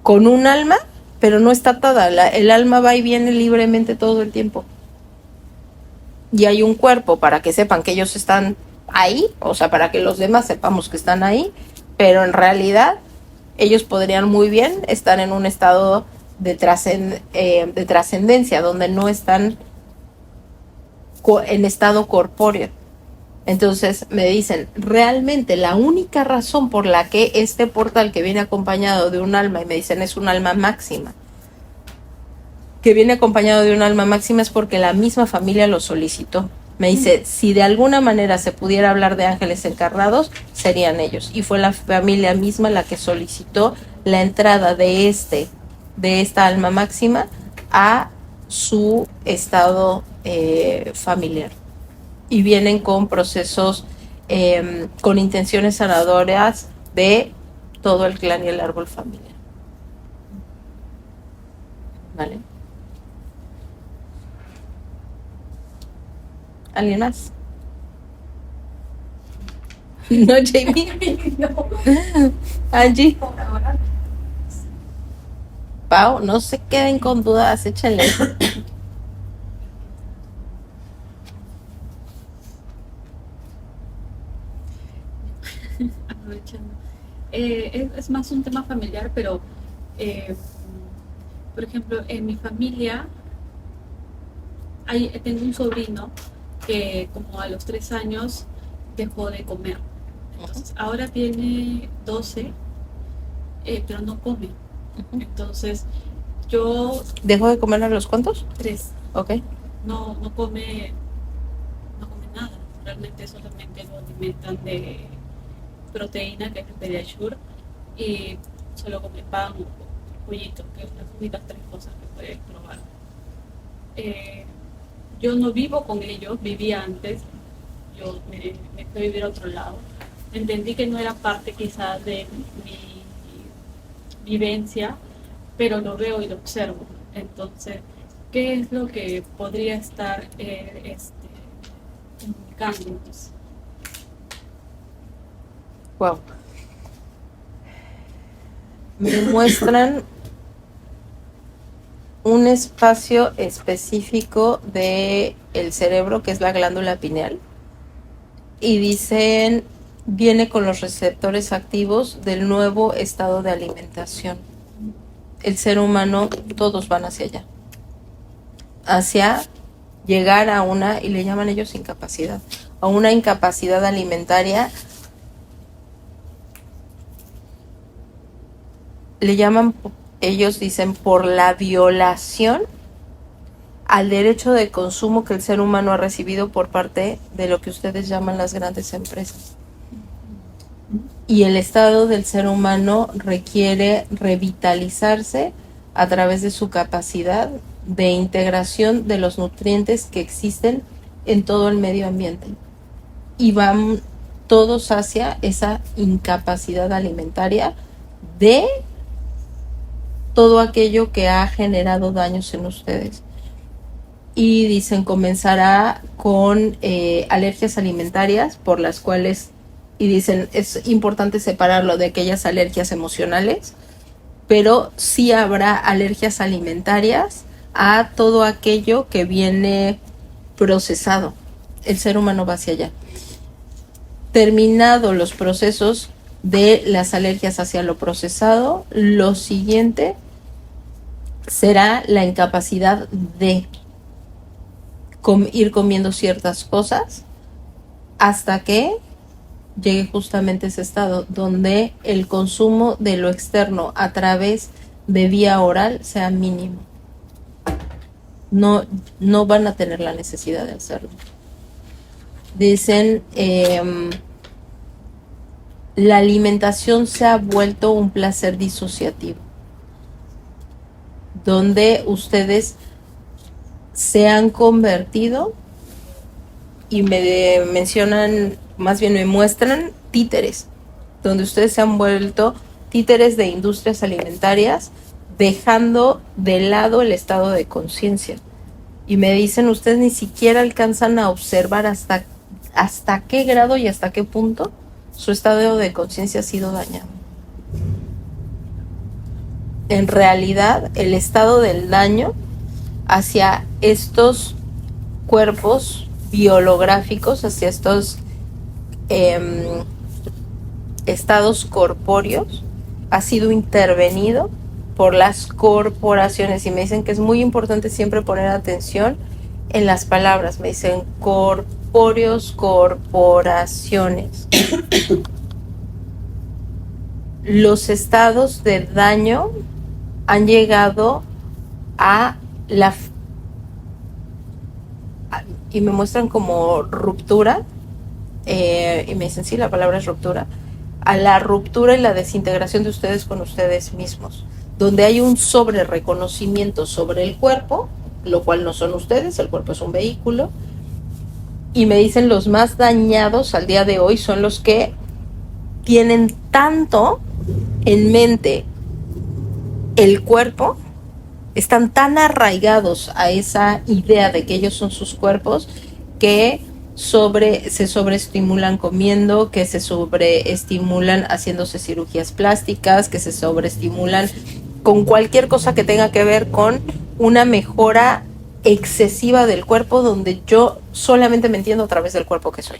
con un alma, pero no está atada. El alma va y viene libremente todo el tiempo. Y hay un cuerpo para que sepan que ellos están ahí, o sea, para que los demás sepamos que están ahí, pero en realidad ellos podrían muy bien estar en un estado de trascendencia, donde no están en estado corpóreo. Entonces me dicen, realmente la única razón por la que este portal que viene acompañado de un alma, y me dicen es un alma máxima, que viene acompañado de un alma máxima, es porque la misma familia lo solicitó. Me dice, si de alguna manera se pudiera hablar de ángeles encarnados, serían ellos. Y fue la familia misma la que solicitó la entrada de esta alma máxima a su estado familiar. Y vienen con procesos, con intenciones sanadoras de todo el clan y el árbol familiar. ¿Vale? ¿Alguien más? ¿No, Jamie? No. ¿Angie? Por ahora. Pau, no se queden con dudas, échenle. Aprovechando. Es más un tema familiar, pero por ejemplo, en mi familia tengo un sobrino que como a los 3 años dejó de comer. Entonces ahora tiene 12, pero no come. Entonces yo... ¿Dejó de comer a los cuántos? 3. Ok. No come nada. Realmente solamente lo alimentan de proteína, que es el Pediasure, y solo come pan o pollito, que son las únicas 3 cosas que puedes probar. Yo no vivo con ellos, vivía antes, yo me fui a vivir a otro lado. Entendí que no era parte quizás de mi vivencia, pero lo veo y lo observo. Entonces, ¿qué es lo que podría estar comunicándonos? Wow. Me muestran un espacio específico de el cerebro, que es la glándula pineal, y dicen, viene con los receptores activos del nuevo estado de alimentación. El ser humano, todos van hacia llegar a una, y le llaman ellos incapacidad, a una incapacidad alimentaria. Le llaman, ellos dicen, por la violación al derecho de consumo que el ser humano ha recibido por parte de lo que ustedes llaman las grandes empresas. Y el estado del ser humano requiere revitalizarse a través de su capacidad de integración de los nutrientes que existen en todo el medio ambiente. Y van todos hacia esa incapacidad alimentaria de todo aquello que ha generado daños en ustedes. Y dicen, comenzará con alergias alimentarias, por las cuales, y dicen, es importante separarlo de aquellas alergias emocionales, pero sí habrá alergias alimentarias a todo aquello que viene procesado. El ser humano va hacia allá. Terminado los procesos de las alergias hacia lo procesado, lo siguiente será la incapacidad de ir comiendo ciertas cosas hasta que llegue justamente ese estado donde el consumo de lo externo a través de vía oral sea mínimo. No van a tener la necesidad de hacerlo. Dicen, la alimentación se ha vuelto un placer disociativo, donde ustedes se han convertido y me mencionan, más bien me muestran títeres, donde ustedes se han vuelto títeres de industrias alimentarias, dejando de lado el estado de conciencia. Y me dicen, ustedes ni siquiera alcanzan a observar hasta qué grado y hasta qué punto su estado de conciencia ha sido dañado. En realidad, el estado del daño hacia estos cuerpos biolográficos, hacia estos estados corpóreos, ha sido intervenido por las corporaciones. Y me dicen que es muy importante siempre poner atención en las palabras. Me dicen corpóreos, corporaciones. Los estados de daño han llegado a y me muestran como ruptura, y me dicen, sí, la palabra es ruptura, a la ruptura y la desintegración de ustedes con ustedes mismos, donde hay un sobre reconocimiento sobre el cuerpo, lo cual no son ustedes, el cuerpo es un vehículo, y me dicen los más dañados al día de hoy son los que tienen tanto en mente el cuerpo, están tan arraigados a esa idea de que ellos son sus cuerpos, que se sobreestimulan comiendo, que se sobreestimulan haciéndose cirugías plásticas, que se sobreestimulan con cualquier cosa que tenga que ver con una mejora excesiva del cuerpo, donde yo solamente me entiendo a través del cuerpo que soy.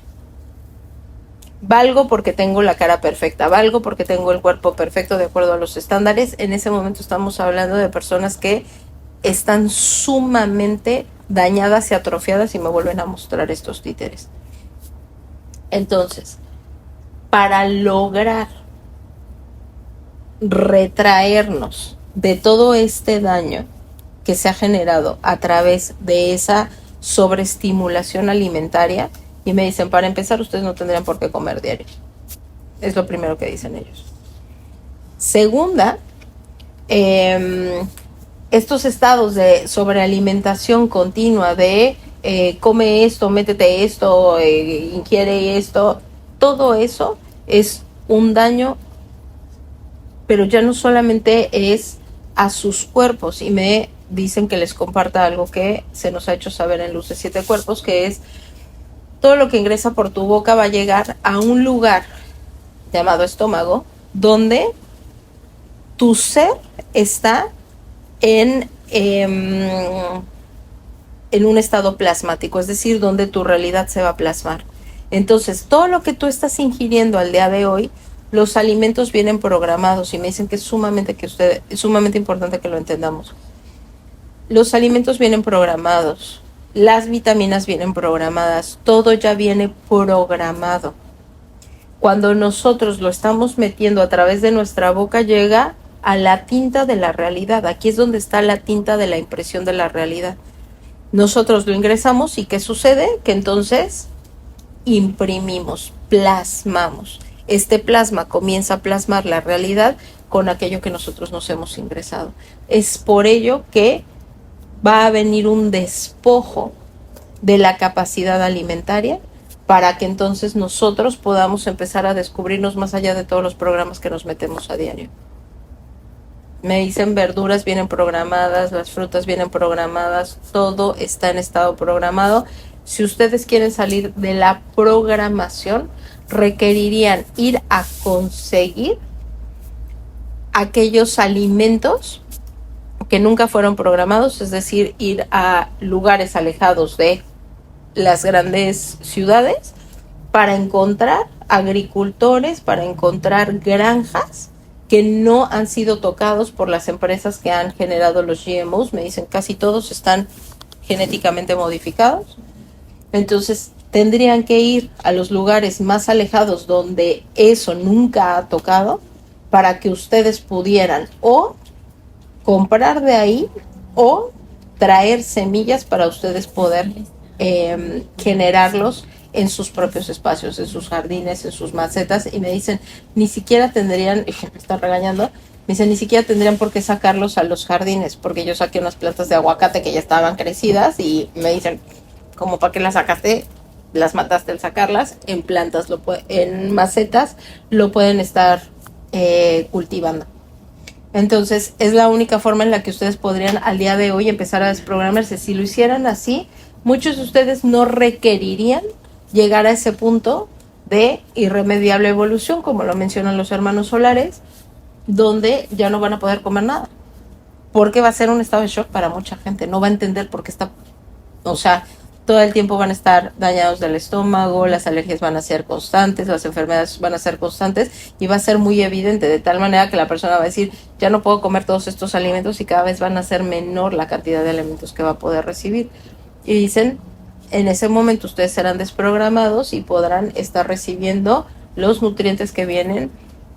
Valgo porque tengo la cara perfecta, valgo porque tengo el cuerpo perfecto de acuerdo a los estándares. En ese momento estamos hablando de personas que están sumamente dañadas y atrofiadas, y me vuelven a mostrar estos títeres. Entonces, para lograr retraernos de todo este daño que se ha generado a través de esa sobreestimulación alimentaria, y me dicen, para empezar, ustedes no tendrían por qué comer diario. Es lo primero que dicen ellos. Segunda, estos estados de sobrealimentación continua, de come esto, métete esto, ingiere esto, todo eso es un daño, pero ya no solamente es a sus cuerpos. Y me dicen que les comparta algo que se nos ha hecho saber en Luz de 7 Cuerpos, que es: todo lo que ingresa por tu boca va a llegar a un lugar llamado estómago, donde tu ser está en un estado plasmático, es decir, donde tu realidad se va a plasmar. Entonces, todo lo que tú estás ingiriendo al día de hoy, los alimentos vienen programados, y me dicen que es sumamente importante que lo entendamos. Los alimentos vienen programados. Las vitaminas vienen programadas, todo ya viene programado. Cuando nosotros lo estamos metiendo a través de nuestra boca, llega a la tinta de la realidad. Aquí es donde está la tinta de la impresión de la realidad. Nosotros lo ingresamos, y ¿qué sucede? Que entonces imprimimos, plasmamos. Este plasma comienza a plasmar la realidad con aquello que nosotros nos hemos ingresado. Es por ello que va a venir un despojo de la capacidad alimentaria, para que entonces nosotros podamos empezar a descubrirnos más allá de todos los programas que nos metemos a diario. Me dicen, verduras vienen programadas, las frutas vienen programadas, todo está en estado programado. Si ustedes quieren salir de la programación, requerirían ir a conseguir aquellos alimentos que nunca fueron programados, es decir, ir a lugares alejados de las grandes ciudades para encontrar agricultores, para encontrar granjas que no han sido tocados por las empresas que han generado los GMOs. Me dicen casi todos están genéticamente modificados. Entonces tendrían que ir a los lugares más alejados donde eso nunca ha tocado para que ustedes pudieran o comprar de ahí o traer semillas para ustedes poder generarlos en sus propios espacios, en sus jardines, en sus macetas. Y me dicen, ni siquiera tendrían, me están regañando, me dicen, ni siquiera tendrían por qué sacarlos a los jardines, porque yo saqué unas plantas de aguacate que ya estaban crecidas y me dicen, ¿cómo para qué las sacaste? Las mataste al sacarlas. En plantas, en macetas, lo pueden estar cultivando. Entonces, es la única forma en la que ustedes podrían al día de hoy empezar a desprogramarse. Si lo hicieran así, muchos de ustedes no requerirían llegar a ese punto de irremediable evolución, como lo mencionan los hermanos solares, donde ya no van a poder comer nada. Porque va a ser un estado de shock para mucha gente. No va a entender por qué está... O sea, todo el tiempo van a estar dañados del estómago, las alergias van a ser constantes, las enfermedades van a ser constantes y va a ser muy evidente, de tal manera que la persona va a decir, ya no puedo comer todos estos alimentos y cada vez van a ser menor la cantidad de alimentos que va a poder recibir. Y dicen, en ese momento ustedes serán desprogramados y podrán estar recibiendo los nutrientes que vienen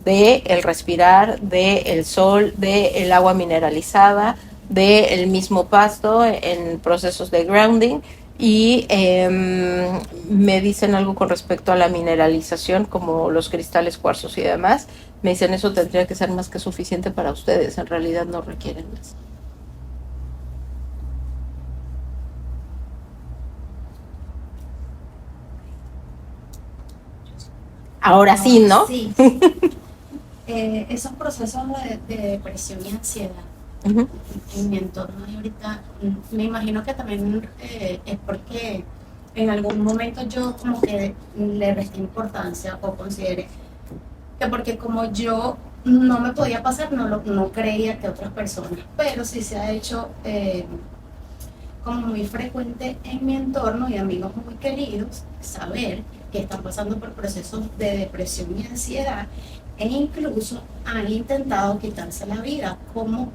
del respirar, del sol, del agua mineralizada, del mismo pasto en procesos de grounding. Y me dicen algo con respecto a la mineralización, como los cristales, cuarzos y demás. Me dicen, eso tendría que ser más que suficiente para ustedes. En realidad no requieren más. Ahora sí, ¿no? Sí. Esos procesos de depresión y ansiedad en mi entorno de ahorita, me imagino que también es porque en algún momento yo como que le resté importancia o consideré que porque como yo no me podía pasar, no creía que otras personas, pero sí se ha hecho como muy frecuente en mi entorno y amigos muy queridos saber que están pasando por procesos de depresión y ansiedad e incluso han intentado quitarse la vida. ¿Cómo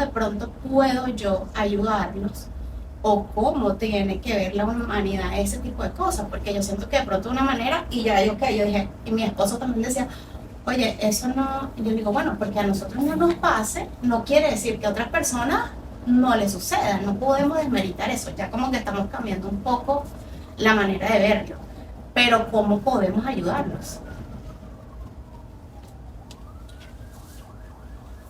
de pronto puedo yo ayudarlos? ¿O cómo tiene que ver la humanidad ese tipo de cosas? Porque yo siento que de pronto de una manera, y ya yo dije, y mi esposo también decía, oye, eso no, yo digo, bueno, porque a nosotros no nos pase, no quiere decir que a otras personas no les suceda, no podemos desmeritar eso, ya como que estamos cambiando un poco la manera de verlo, pero ¿cómo podemos ayudarlos?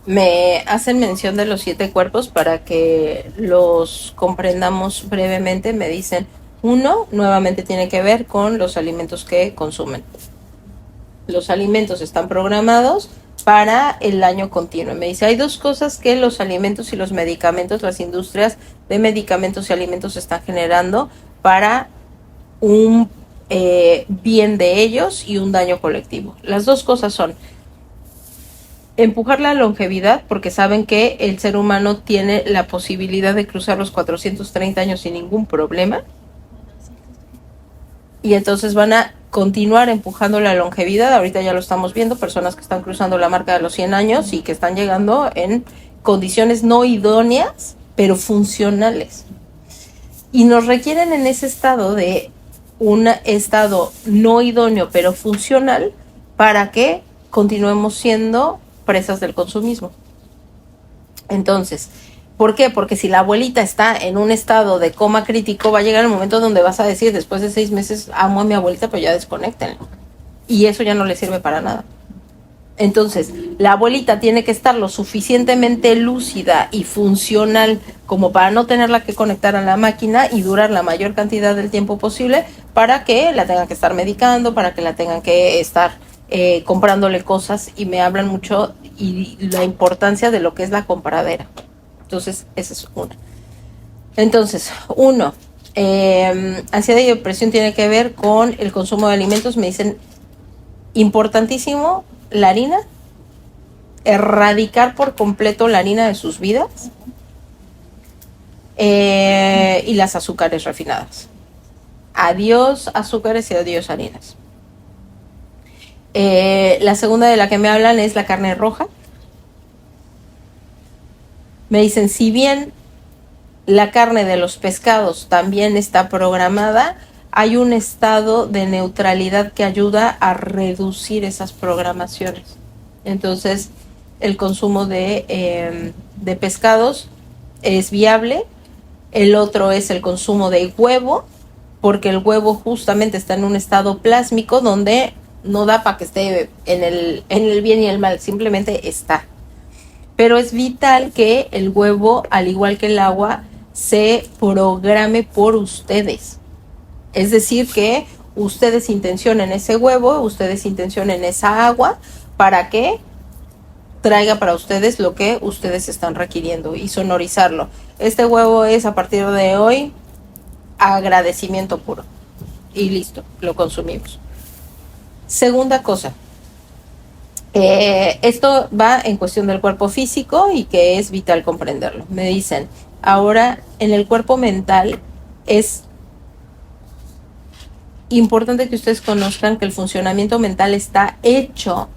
Me hacen mención de los 7 cuerpos para que los comprendamos brevemente. Me dicen, 1, nuevamente tiene que ver con los alimentos que consumen. Los alimentos están programados para el daño continuo. Me dice, hay 2 cosas que los alimentos y los medicamentos, las industrias de medicamentos y alimentos están generando para un bien de ellos y un daño colectivo. Las 2 cosas son empujar la longevidad, porque saben que el ser humano tiene la posibilidad de cruzar los 430 años sin ningún problema. Y entonces van a continuar empujando la longevidad. Ahorita ya lo estamos viendo, personas que están cruzando la marca de los 100 años y que están llegando en condiciones no idóneas, pero funcionales. Y nos requieren en ese estado de un estado no idóneo, pero funcional, para que continuemos siendo presas del consumismo. Entonces, ¿por qué? Porque si la abuelita está en un estado de coma crítico, va a llegar el momento donde vas a decir, después de 6 meses, amo a mi abuelita, pero ya desconéctenla. Y eso ya no le sirve para nada. Entonces, la abuelita tiene que estar lo suficientemente lúcida y funcional como para no tenerla que conectar a la máquina y durar la mayor cantidad del tiempo posible, para que la tengan que estar medicando, para que la tengan que estar comprándole cosas. Y me hablan mucho y la importancia de lo que es la compradera. Entonces, esa es una. Entonces, 1, ansiedad y depresión tiene que ver con el consumo de alimentos. Me dicen, importantísimo, la harina, erradicar por completo la harina de sus vidas, y las azúcares refinadas. Adiós azúcares y adiós harinas. La segunda de la que me hablan es la carne roja. Me dicen, si bien la carne de los pescados también está programada, hay un estado de neutralidad que ayuda a reducir esas programaciones. Entonces, el consumo de pescados es viable. El otro es el consumo de huevo, porque el huevo justamente está en un estado plásmico donde no da para que esté en el bien y el mal, simplemente está. Pero es vital que el huevo, al igual que el agua, se programe por ustedes. Es decir, que ustedes intencionen ese huevo, ustedes intencionen esa agua para que traiga para ustedes lo que ustedes están requiriendo y sonorizarlo. Este huevo es a partir de hoy agradecimiento puro. Y listo, lo consumimos. Segunda cosa. Esto va en cuestión del cuerpo físico y que es vital comprenderlo. Me dicen, ahora en el cuerpo mental es importante que ustedes conozcan que el funcionamiento mental está hecho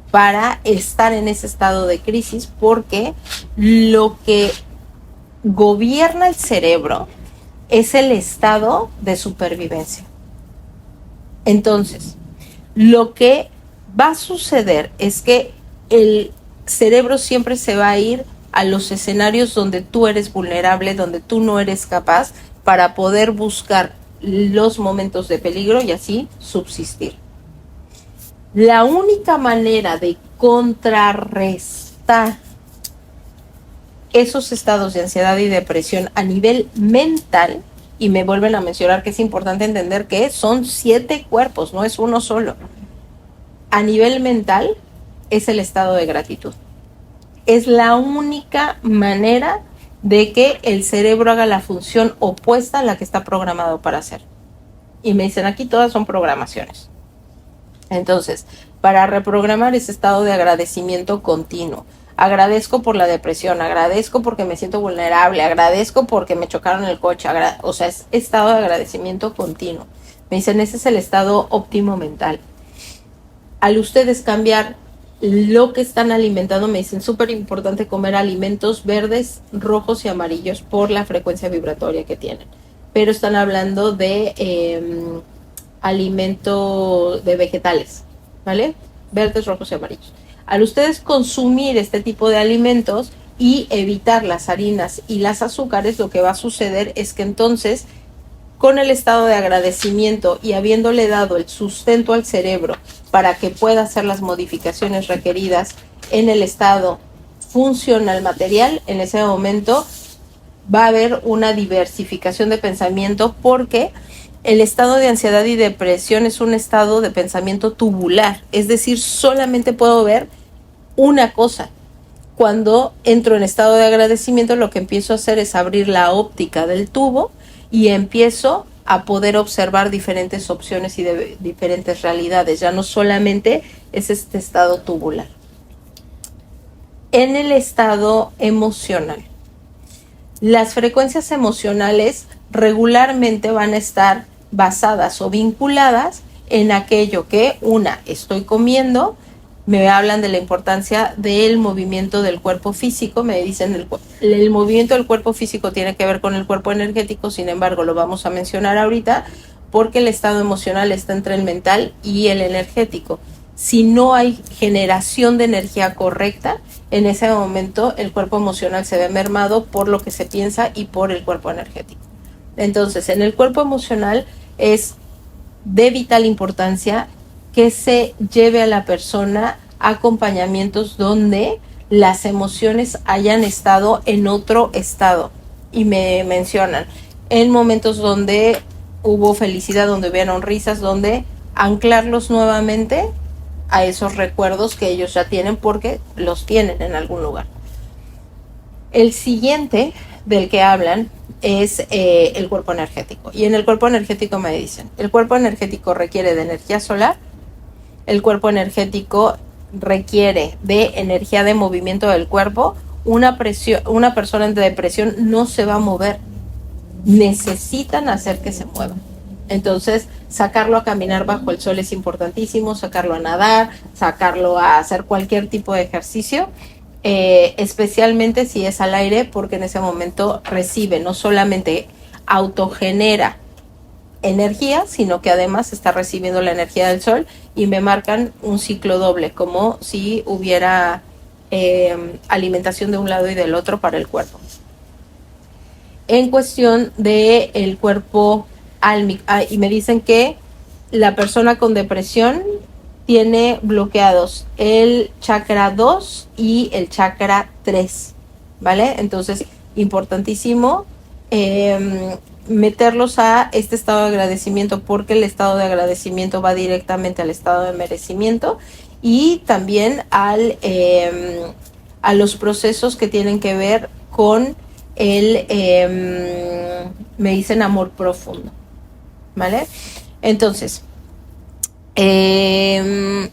para estar en ese estado de crisis, porque lo que gobierna el cerebro es el estado de supervivencia. Entonces, lo que va a suceder es que el cerebro siempre se va a ir a los escenarios donde tú eres vulnerable, donde tú no eres capaz, para poder buscar los momentos de peligro y así subsistir. La única manera de contrarrestar esos estados de ansiedad y depresión a nivel mental, y me vuelven a mencionar que es importante entender que son 7 cuerpos, no es uno solo. A nivel mental es el estado de gratitud. Es la única manera de que el cerebro haga la función opuesta a la que está programado para hacer. Y me dicen, aquí todas son programaciones. Entonces, para reprogramar ese estado de agradecimiento continuo, agradezco por la depresión, agradezco porque me siento vulnerable, agradezco porque me chocaron el coche, o sea, es estado de agradecimiento continuo. Me dicen, ese es el estado óptimo mental. Al ustedes cambiar lo que están alimentando, me dicen, súper importante comer alimentos verdes, rojos y amarillos por la frecuencia vibratoria que tienen. Pero están hablando de alimento de vegetales, ¿vale? Verdes, rojos y amarillos. Al ustedes consumir este tipo de alimentos y evitar las harinas y las azúcares, lo que va a suceder es que entonces, con el estado de agradecimiento y habiéndole dado el sustento al cerebro para que pueda hacer las modificaciones requeridas en el estado funcional material, en ese momento va a haber una diversificación de pensamiento, porque el estado de ansiedad y depresión es un estado de pensamiento tubular, es decir, solamente puedo ver una cosa. Cuando entro en estado de agradecimiento, lo que empiezo a hacer es abrir la óptica del tubo y empiezo a poder observar diferentes opciones y de diferentes realidades. Ya no solamente es este estado tubular. En el estado emocional, las frecuencias emocionales regularmente van a estar basadas o vinculadas en aquello que, estoy comiendo. Me hablan de la importancia del movimiento del cuerpo físico, me dicen el movimiento del cuerpo físico tiene que ver con el cuerpo energético, sin embargo lo vamos a mencionar ahorita porque el estado emocional está entre el mental y el energético. Si no hay generación de energía correcta, en ese momento el cuerpo emocional se ve mermado por lo que se piensa y por el cuerpo energético. Entonces, en el cuerpo emocional es de vital importancia que se lleve a la persona a acompañamientos donde las emociones hayan estado en otro estado. Y me mencionan en momentos donde hubo felicidad, donde hubieron risas, donde anclarlos nuevamente a esos recuerdos que ellos ya tienen porque los tienen en algún lugar. El siguiente del que hablan es el cuerpo energético. Y en el cuerpo energético me dicen, el cuerpo energético requiere de energía solar, el cuerpo energético requiere de energía de movimiento del cuerpo. Una persona en depresión no se va a mover, necesitan hacer que se mueva. Entonces, sacarlo a caminar bajo el sol es importantísimo, sacarlo a nadar, sacarlo a hacer cualquier tipo de ejercicio especialmente si es al aire, porque en ese momento recibe, no solamente autogenera energía, sino que además está recibiendo la energía del sol, y me marcan un ciclo doble, como si hubiera alimentación de un lado y del otro para el cuerpo. En cuestión de el cuerpo álmico, y me dicen que la persona con depresión tiene bloqueados el chakra 2 y el chakra 3, ¿vale? Entonces, importantísimo meterlos a este estado de agradecimiento, porque el estado de agradecimiento va directamente al estado de merecimiento, y también a los procesos que tienen que ver con el, me dicen amor profundo, ¿vale? Entonces,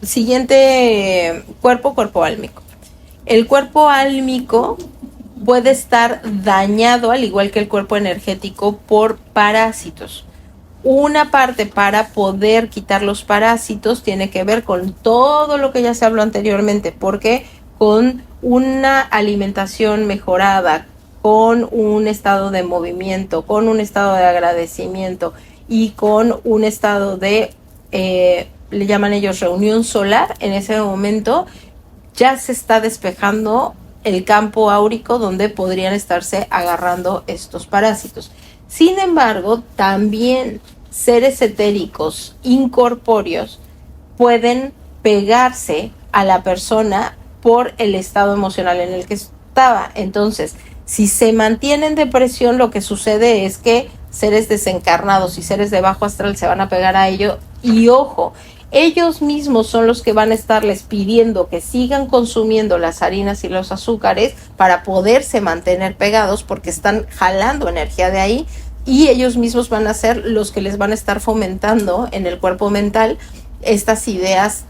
siguiente cuerpo álmico. El cuerpo álmico puede estar dañado, al igual que el cuerpo energético, por parásitos. Una parte para poder quitar los parásitos tiene que ver con todo lo que ya se habló anteriormente, porque con una alimentación mejorada, con un estado de movimiento, con un estado de agradecimiento y con un estado de, le llaman ellos reunión solar, en ese momento ya se está despejando el campo áurico donde podrían estarse agarrando estos parásitos. Sin embargo, también seres etéricos incorpóreos pueden pegarse a la persona por el estado emocional en el que estaba. Entonces, si se mantiene en depresión, lo que sucede es que seres desencarnados y seres de bajo astral se van a pegar a ello. Y ojo, ellos mismos son los que van a estarles pidiendo que sigan consumiendo las harinas y los azúcares para poderse mantener pegados, porque están jalando energía de ahí, y ellos mismos van a ser los que les van a estar fomentando en el cuerpo mental estas ideas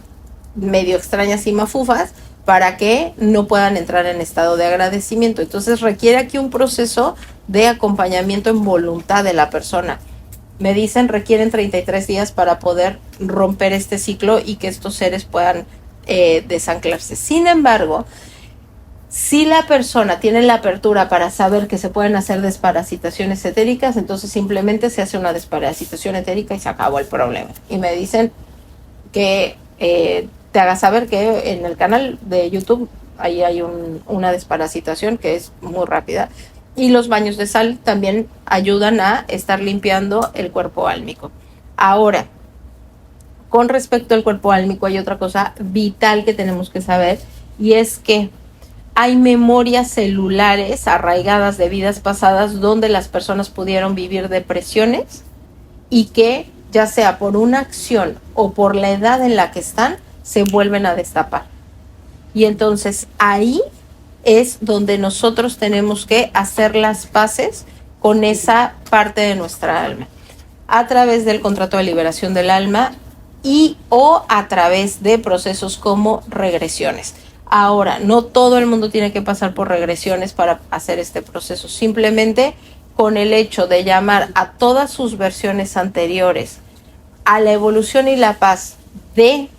medio extrañas y mafufas para que no puedan entrar en estado de agradecimiento. Entonces requiere aquí un proceso de acompañamiento en voluntad de la persona. Me dicen requieren 33 días para poder romper este ciclo y que estos seres puedan desanclarse. Sin embargo, si la persona tiene la apertura para saber que se pueden hacer desparasitaciones etéricas, entonces simplemente se hace una desparasitación etérica y se acabó el problema. Y me dicen que te haga saber que en el canal de YouTube ahí hay una desparasitación que es muy rápida. Y los baños de sal también ayudan a estar limpiando el cuerpo álmico. Ahora, con respecto al cuerpo álmico hay otra cosa vital que tenemos que saber, y es que hay memorias celulares arraigadas de vidas pasadas donde las personas pudieron vivir depresiones y que, ya sea por una acción o por la edad en la que están, se vuelven a destapar. Y entonces ahí es donde nosotros tenemos que hacer las paces con esa parte de nuestra alma, a través del contrato de liberación del alma y o a través de procesos como regresiones. Ahora, no todo el mundo tiene que pasar por regresiones para hacer este proceso. Simplemente con el hecho de llamar a todas sus versiones anteriores a la evolución y la paz de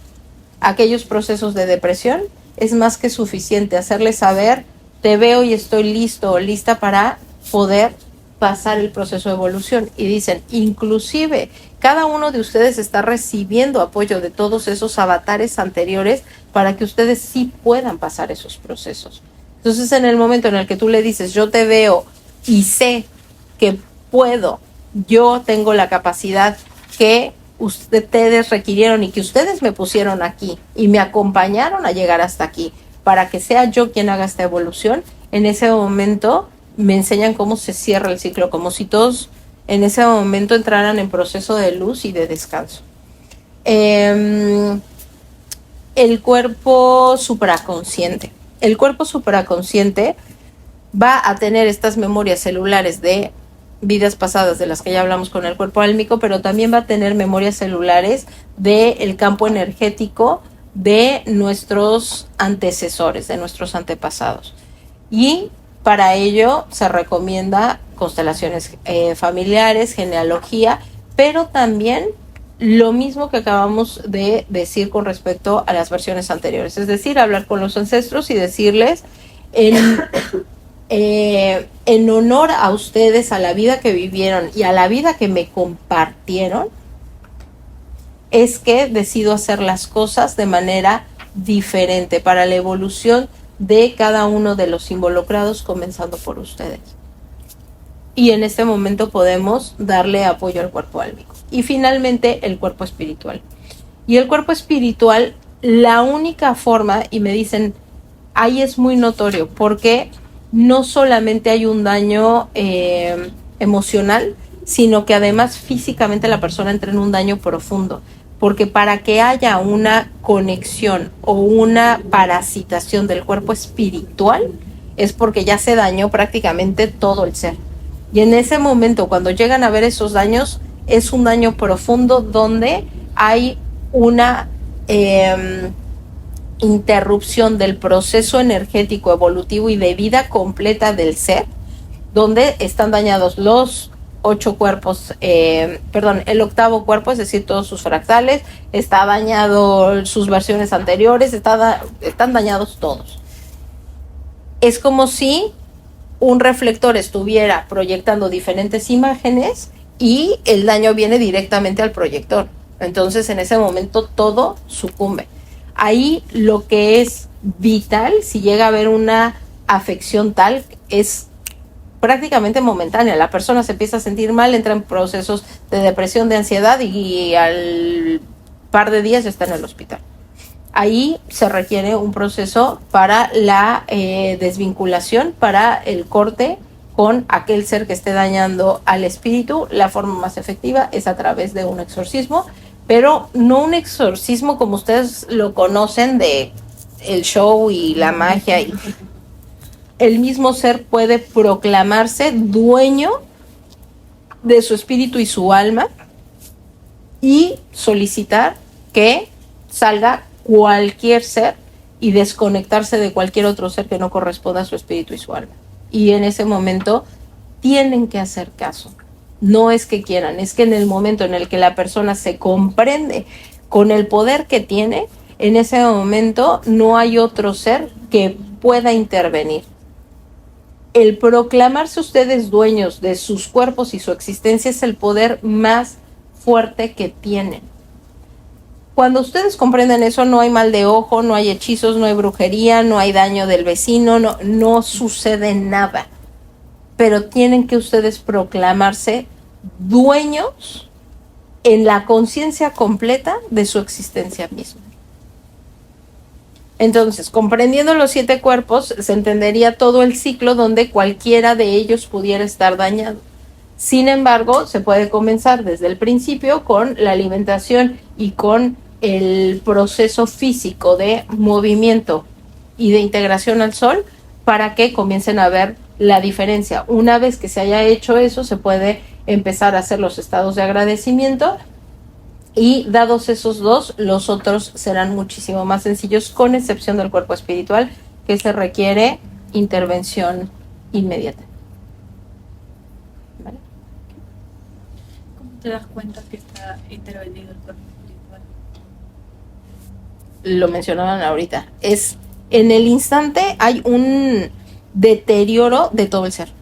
aquellos procesos de depresión, es más que suficiente hacerles saber: te veo y estoy listo o lista para poder pasar el proceso de evolución. Y dicen, inclusive cada uno de ustedes está recibiendo apoyo de todos esos avatares anteriores para que ustedes sí puedan pasar esos procesos. Entonces, en el momento en el que tú le dices, yo te veo y sé que puedo, yo tengo la capacidad que ustedes requirieron y que ustedes me pusieron aquí y me acompañaron a llegar hasta aquí para que sea yo quien haga esta evolución, en ese momento me enseñan cómo se cierra el ciclo, como si todos en ese momento entraran en proceso de luz y de descanso. El cuerpo supraconsciente. El cuerpo supraconsciente va a tener estas memorias celulares de vidas pasadas de las que ya hablamos con el cuerpo álmico, pero también va a tener memorias celulares del campo energético de nuestros antecesores, de nuestros antepasados. Y para ello se recomienda constelaciones familiares, genealogía, pero también lo mismo que acabamos de decir con respecto a las versiones anteriores, es decir, hablar con los ancestros y decirles en honor a ustedes, a la vida que vivieron y a la vida que me compartieron, es que decido hacer las cosas de manera diferente para la evolución de cada uno de los involucrados, comenzando por ustedes. Y en este momento podemos darle apoyo al cuerpo álmico. Y finalmente el cuerpo espiritual. Y el cuerpo espiritual, la única forma, y me dicen, ahí es muy notorio, porque no solamente hay un daño emocional, sino que además físicamente la persona entra en un daño profundo. Porque para que haya una conexión o una parasitación del cuerpo espiritual, es porque ya se dañó prácticamente todo el ser. Y en ese momento, cuando llegan a ver esos daños, es un daño profundo donde hay una interrupción del proceso energético, evolutivo y de vida completa del ser, donde están dañados los 8 cuerpos, el 8º cuerpo, es decir, todos sus fractales, está dañado sus versiones anteriores, están dañados todos. Es como si un reflector estuviera proyectando diferentes imágenes y el daño viene directamente al proyector. Entonces, en ese momento todo sucumbe. Ahí lo que es vital, si llega a haber una afección tal, es prácticamente momentánea. La persona se empieza a sentir mal, entra en procesos de depresión, de ansiedad y al par de días está en el hospital. Ahí se requiere un proceso para la desvinculación, para el corte con aquel ser que esté dañando al espíritu. La forma más efectiva es a través de un exorcismo, pero no un exorcismo como ustedes lo conocen de el show y la magia. El mismo ser puede proclamarse dueño de su espíritu y su alma y solicitar que salga cualquier ser y desconectarse de cualquier otro ser que no corresponda a su espíritu y su alma. Y en ese momento tienen que hacer caso. No es que quieran, es que en el momento en el que la persona se comprende con el poder que tiene, en ese momento no hay otro ser que pueda intervenir. El proclamarse ustedes dueños de sus cuerpos y su existencia es el poder más fuerte que tienen. Cuando ustedes comprenden eso, no hay mal de ojo, no hay hechizos, no hay brujería, no hay daño del vecino, no sucede nada. Pero tienen que ustedes proclamarse dueños en la conciencia completa de su existencia misma. Entonces, comprendiendo los 7 cuerpos, se entendería todo el ciclo donde cualquiera de ellos pudiera estar dañado. Sin embargo, se puede comenzar desde el principio con la alimentación y con el proceso físico de movimiento y de integración al sol para que comiencen a ver la diferencia. Una vez que se haya hecho eso, se puede empezar a hacer los estados de agradecimiento y dados esos 2, los otros serán muchísimo más sencillos, con excepción del cuerpo espiritual, que se requiere intervención inmediata. ¿Vale? ¿Cómo te das cuenta que está intervenido el cuerpo espiritual? Lo mencionaban ahorita. Es en el instante hay un deterioro de todo el ser.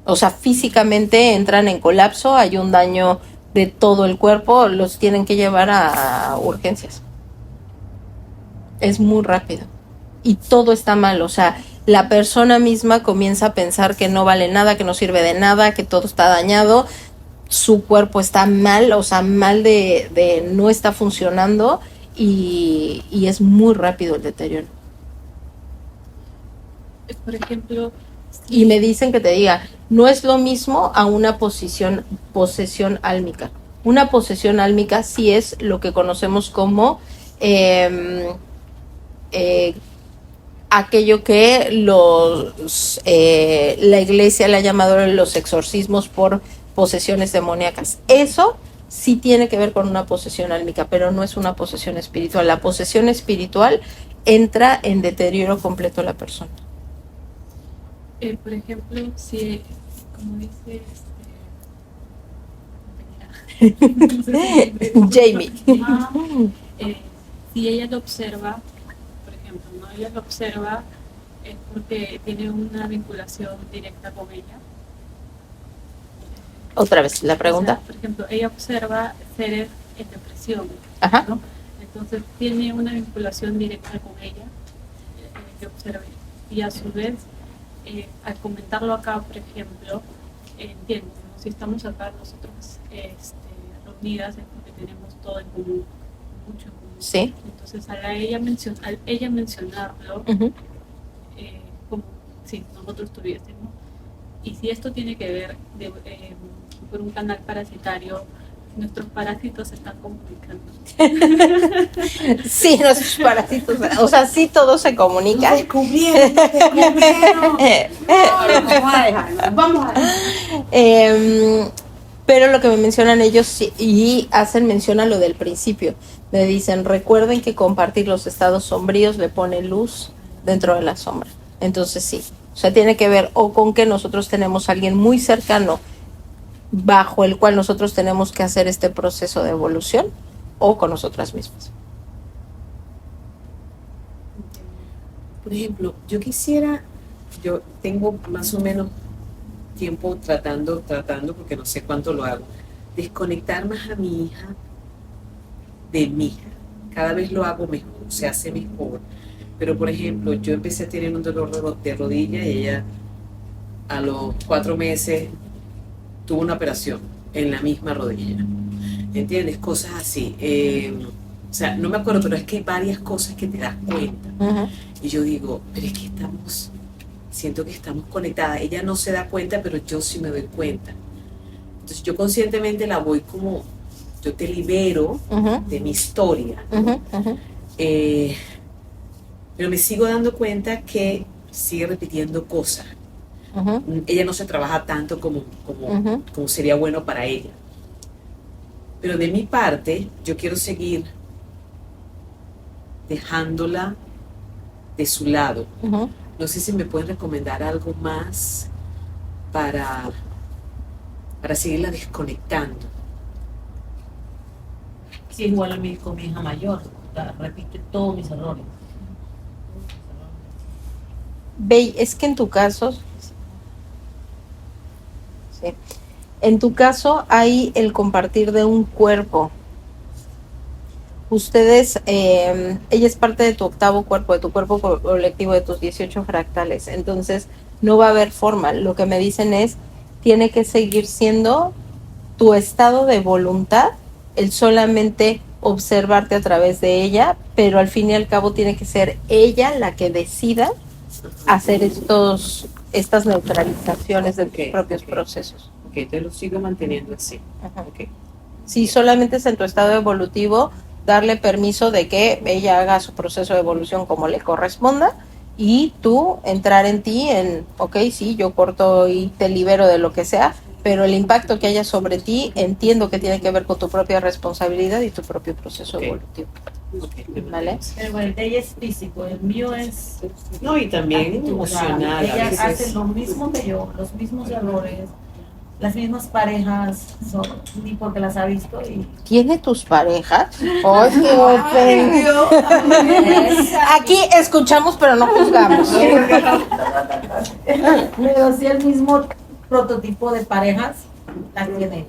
O sea, físicamente entran en colapso, hay un daño de todo el cuerpo, los tienen que llevar a urgencias. Es muy rápido. Y todo está mal, o sea, la persona misma comienza a pensar que no vale nada, que no sirve de nada, que todo está dañado, su cuerpo está mal, o sea, mal de no está funcionando y es muy rápido el deterioro. Por ejemplo... Y me dicen que te diga, no es lo mismo a una posesión álmica. Una posesión álmica sí es lo que conocemos como aquello que la iglesia le ha llamado los exorcismos por posesiones demoníacas. Eso sí tiene que ver con una posesión álmica, pero no es una posesión espiritual. La posesión espiritual entra en deterioro completo de la persona. Por ejemplo, si, como dice Jamie, si ella lo observa, por ejemplo, ¿no? Ella lo observa es porque tiene una vinculación directa con ella. Otra vez, la pregunta. O sea, por ejemplo, ella observa seres en depresión, Ajá. ¿no? Entonces tiene una vinculación directa con ella, que observa. Y a su vez, al comentarlo acá, por ejemplo, entiendo, ¿no? Si estamos acá nosotros reunidas es porque tenemos todo en común, mucho en común. Sí. Entonces al ella mencionarlo, como si nosotros tuviésemos, y si esto tiene que ver por un canal parasitario, nuestros parásitos se están comunicando. Sí, nuestros parásitos, o sea, sí todo se comunica. Descubrieron. Vamos a dejar. Pero lo que me mencionan ellos sí, y hacen mención a lo del principio. Me dicen, recuerden que compartir los estados sombríos le pone luz dentro de la sombra. Entonces sí, o sea, tiene que ver o con que nosotros tenemos a alguien muy cercano bajo el cual nosotros tenemos que hacer este proceso de evolución, o con nosotras mismas. Por ejemplo, yo tengo más o menos tiempo tratando, porque no sé cuánto lo hago, desconectar más a mi hija de mí. Cada vez lo hago mejor, se hace mejor. Pero, por ejemplo, yo empecé a tener un dolor de rodilla y ella a los 4 meses tuvo una operación en la misma rodilla. ¿Entiendes? Cosas así. O sea, no me acuerdo, pero es que hay varias cosas que te das cuenta. Uh-huh. Y yo digo, pero es que siento que estamos conectadas. Ella no se da cuenta, pero yo sí me doy cuenta. Entonces yo conscientemente la voy como, yo te libero Uh-huh. de mi historia, ¿no? Uh-huh. Uh-huh. Pero me sigo dando cuenta que sigue repitiendo cosas. Uh-huh. Ella no se trabaja tanto como sería bueno para ella. Pero de mi parte, yo quiero seguir dejándola de su lado. Uh-huh. No sé si me pueden recomendar algo más para seguirla desconectando. Sí, igual a mí con mi hija mayor, repite todos mis errores. Ve, es que en tu caso, sí, en tu caso hay el compartir de un cuerpo. Ustedes, ella es parte de tu octavo cuerpo, de tu cuerpo colectivo, de tus 18 fractales. Entonces, no va a haber forma. Lo que me dicen es, tiene que seguir siendo tu estado de voluntad, el solamente observarte a través de ella, pero al fin y al cabo tiene que ser ella la que decida hacer estas neutralizaciones de tus propios procesos. Ok, te lo sigo manteniendo así. Ajá. Okay. Si solamente es en tu estado evolutivo, darle permiso de que ella haga su proceso de evolución como le corresponda y tú entrar en ti en, ok, sí, yo corto y te libero de lo que sea, pero el impacto que haya sobre ti entiendo que tiene que ver con tu propia responsabilidad y tu propio proceso evolutivo. Okay. ¿Vale? Pero el de ella es físico, el mío es... No, y también actitud, emocional. ella a veces. hace lo mismo que yo, los mismos errores, las mismas parejas, ni porque las ha visto y... ¿Tiene tus parejas? ¡Ay, qué ofendido! Aquí escuchamos pero no juzgamos. Pero sí el mismo prototipo de parejas las tiene ella.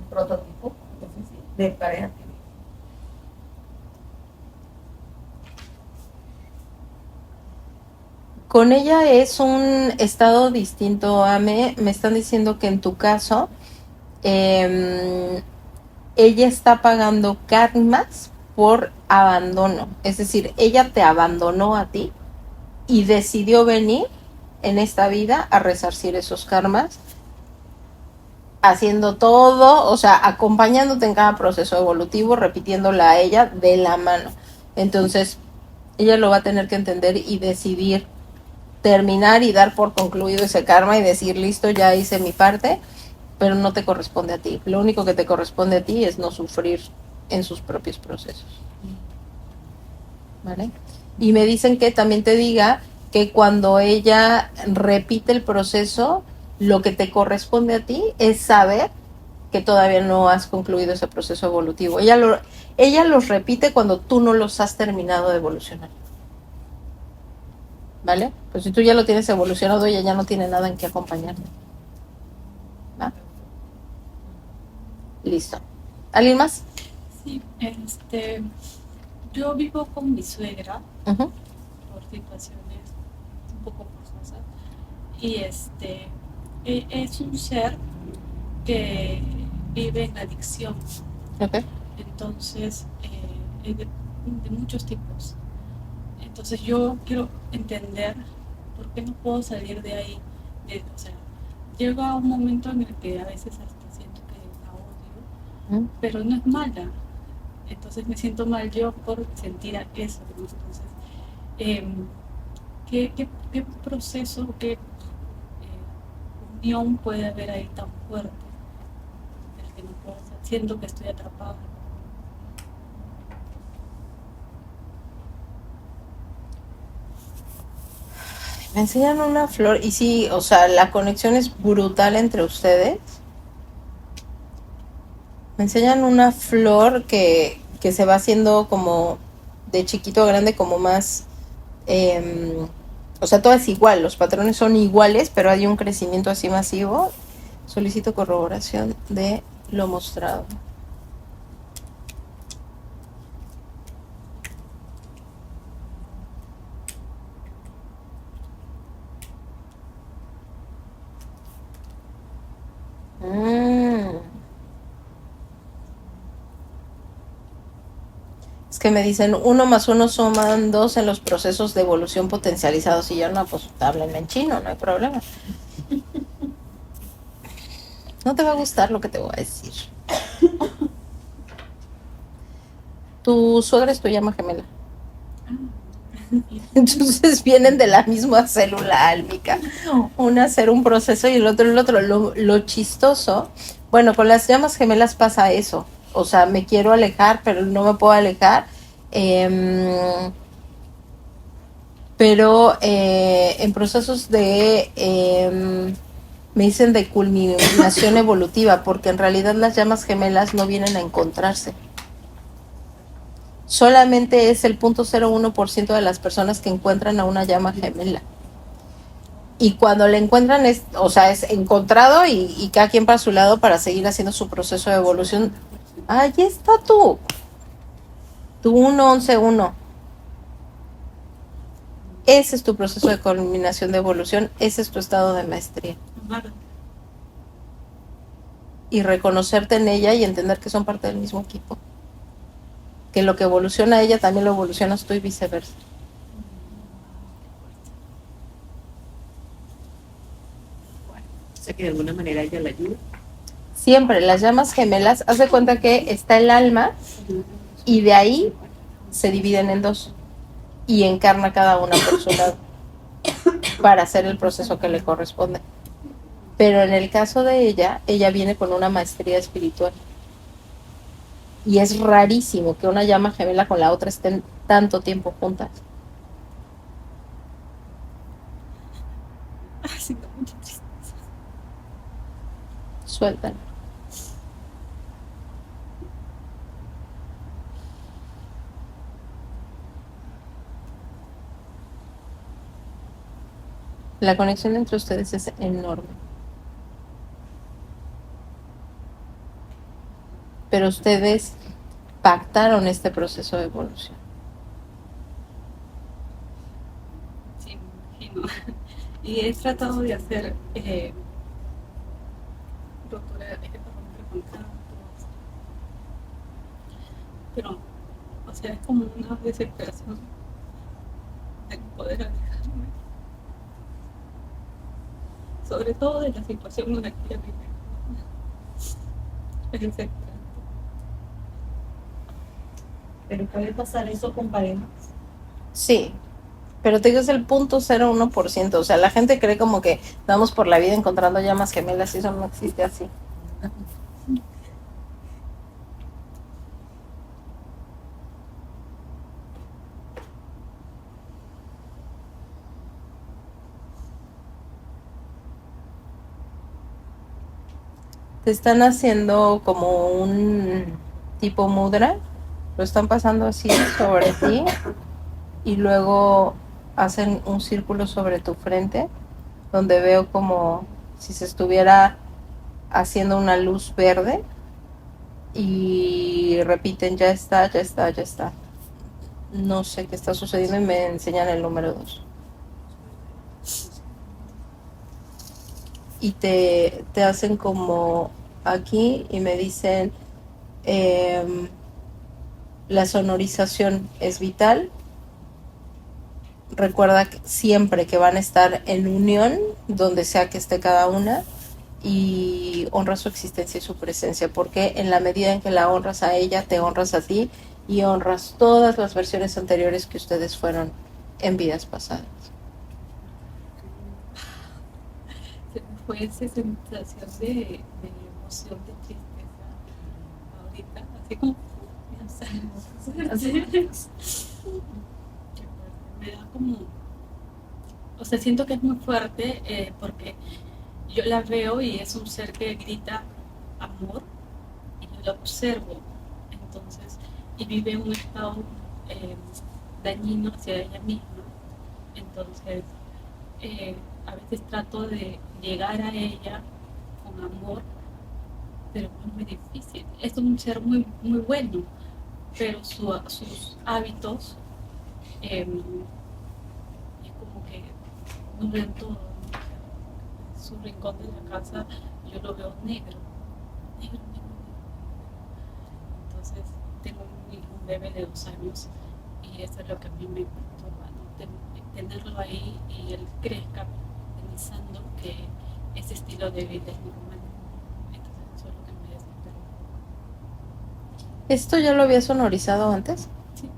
Prototipo de pareja. Con ella es un estado distinto, Ame. Me están diciendo que en tu caso, ella está pagando karmas por abandono. Es decir, ella te abandonó a ti y decidió venir en esta vida a resarcir esos karmas, haciendo todo, o sea, acompañándote en cada proceso evolutivo, repitiéndola a ella de la mano. Entonces, ella lo va a tener que entender y decidir terminar y dar por concluido ese karma y decir, listo, ya hice mi parte, pero no te corresponde a ti. Lo único que te corresponde a ti es no sufrir en sus propios procesos. ¿Vale? Y me dicen que también te diga que cuando ella repite el proceso, lo que te corresponde a ti es saber que todavía no has concluido ese proceso evolutivo. Ella los repite cuando tú no los has terminado de evolucionar. ¿vale? Pues si tú ya lo tienes evolucionado, ella ya no tiene nada en qué acompañarte. ¿Va? Listo. ¿Alguien más? Sí, yo vivo con mi suegra Uh-huh. por situaciones un poco forzosas y es un ser que vive en adicción. Okay. Entonces, es de muchos tipos. Entonces yo quiero entender por qué no puedo salir de ahí. O sea, llega un momento en el que a veces hasta siento que la odio, pero no es mala. Entonces me siento mal yo por sentir eso, ¿no? Entonces, ¿qué proceso, qué unión puede haber ahí tan fuerte en el que no puedo, siento que estoy atrapada? Me enseñan una flor y sí, o sea, la conexión es brutal entre ustedes. Me enseñan una flor que se va haciendo como de chiquito a grande, como más... o sea, todo es igual, los patrones son iguales, pero hay un crecimiento así masivo. Solicito corroboración de lo mostrado. Es que me dicen 1 más 1 suman 2 en los procesos de evolución potencializados. Y yo no, pues háblenme en chino, no hay problema. No te va a gustar lo que te voy a decir. Tu suegra es tu llama gemela. Entonces vienen de la misma célula álmica. Una hacer un proceso y el otro el otro. Lo chistoso, bueno, con las llamas gemelas pasa eso. O sea, me quiero alejar, pero no me puedo alejar. Pero en procesos de... me dicen de culminación evolutiva, porque en realidad las llamas gemelas no vienen a encontrarse. Solamente es el 0.01% de las personas que encuentran a una llama gemela. Y cuando la encuentran es encontrado y cada quien para su lado para seguir haciendo su proceso de evolución. Ahí está tu 1-11-1. Ese es tu proceso de culminación de evolución, ese es tu estado de maestría. Claro. Y reconocerte en ella y entender que son parte del mismo equipo. Que lo que evoluciona ella también lo evolucionas tú y viceversa. O sea que de alguna manera ella la ayuda. Siempre, las llamas gemelas, haz de cuenta que está el alma y de ahí se dividen en 2 y encarna cada una por su lado para hacer el proceso que le corresponde. Pero en el caso de ella viene con una maestría espiritual. Y es rarísimo que una llama gemela con la otra estén tanto tiempo juntas. Sí, mucha tristeza. Suéltalo. La conexión entre ustedes es enorme. Pero ustedes pactaron este proceso de evolución. Sí, me imagino. Y he tratado de hacer doctora de contratos, pero, o sea, es como una desesperación de no poder alejarme, sobre todo de la situación en la que ella vive. Es desesperante. Pero puede pasar eso con parejas. Sí, pero te digo, es el 0.01%. O sea, la gente cree como que vamos por la vida encontrando llamas gemelas y eso no existe así. Te están haciendo como un tipo mudra, lo están pasando así sobre ti y luego hacen un círculo sobre tu frente, donde veo como si se estuviera haciendo una luz verde, y repiten, ya está, ya está, ya está. No sé qué está sucediendo y me enseñan el número 2. Y te hacen como aquí y me dicen, la sonorización es vital. Recuerda que siempre que van a estar en unión, donde sea que esté cada una, y honra su existencia y su presencia, porque en la medida en que la honras a ella, te honras a ti y honras todas las versiones anteriores que ustedes fueron en vidas pasadas. Se me fue esa sensación de emoción, de tristeza ahorita, así como me da como, o sea, siento que es muy fuerte porque yo la veo y es un ser que grita amor y yo la observo, entonces, y vive un estado dañino hacia ella misma, entonces a veces trato de llegar a ella con amor, pero es muy difícil. Es un ser muy, muy bueno, pero sus hábitos es como que no ven todo, ¿no? Su rincón de la casa yo lo veo negro. Entonces tengo un bebé de 2 años y eso es lo que a mí me perturba, ¿no? Tenerlo ahí y él crezca pensando que ese estilo de vida es normal. Entonces eso es lo que me desespera. ¿Esto ya lo habías sonorizado antes? Sí.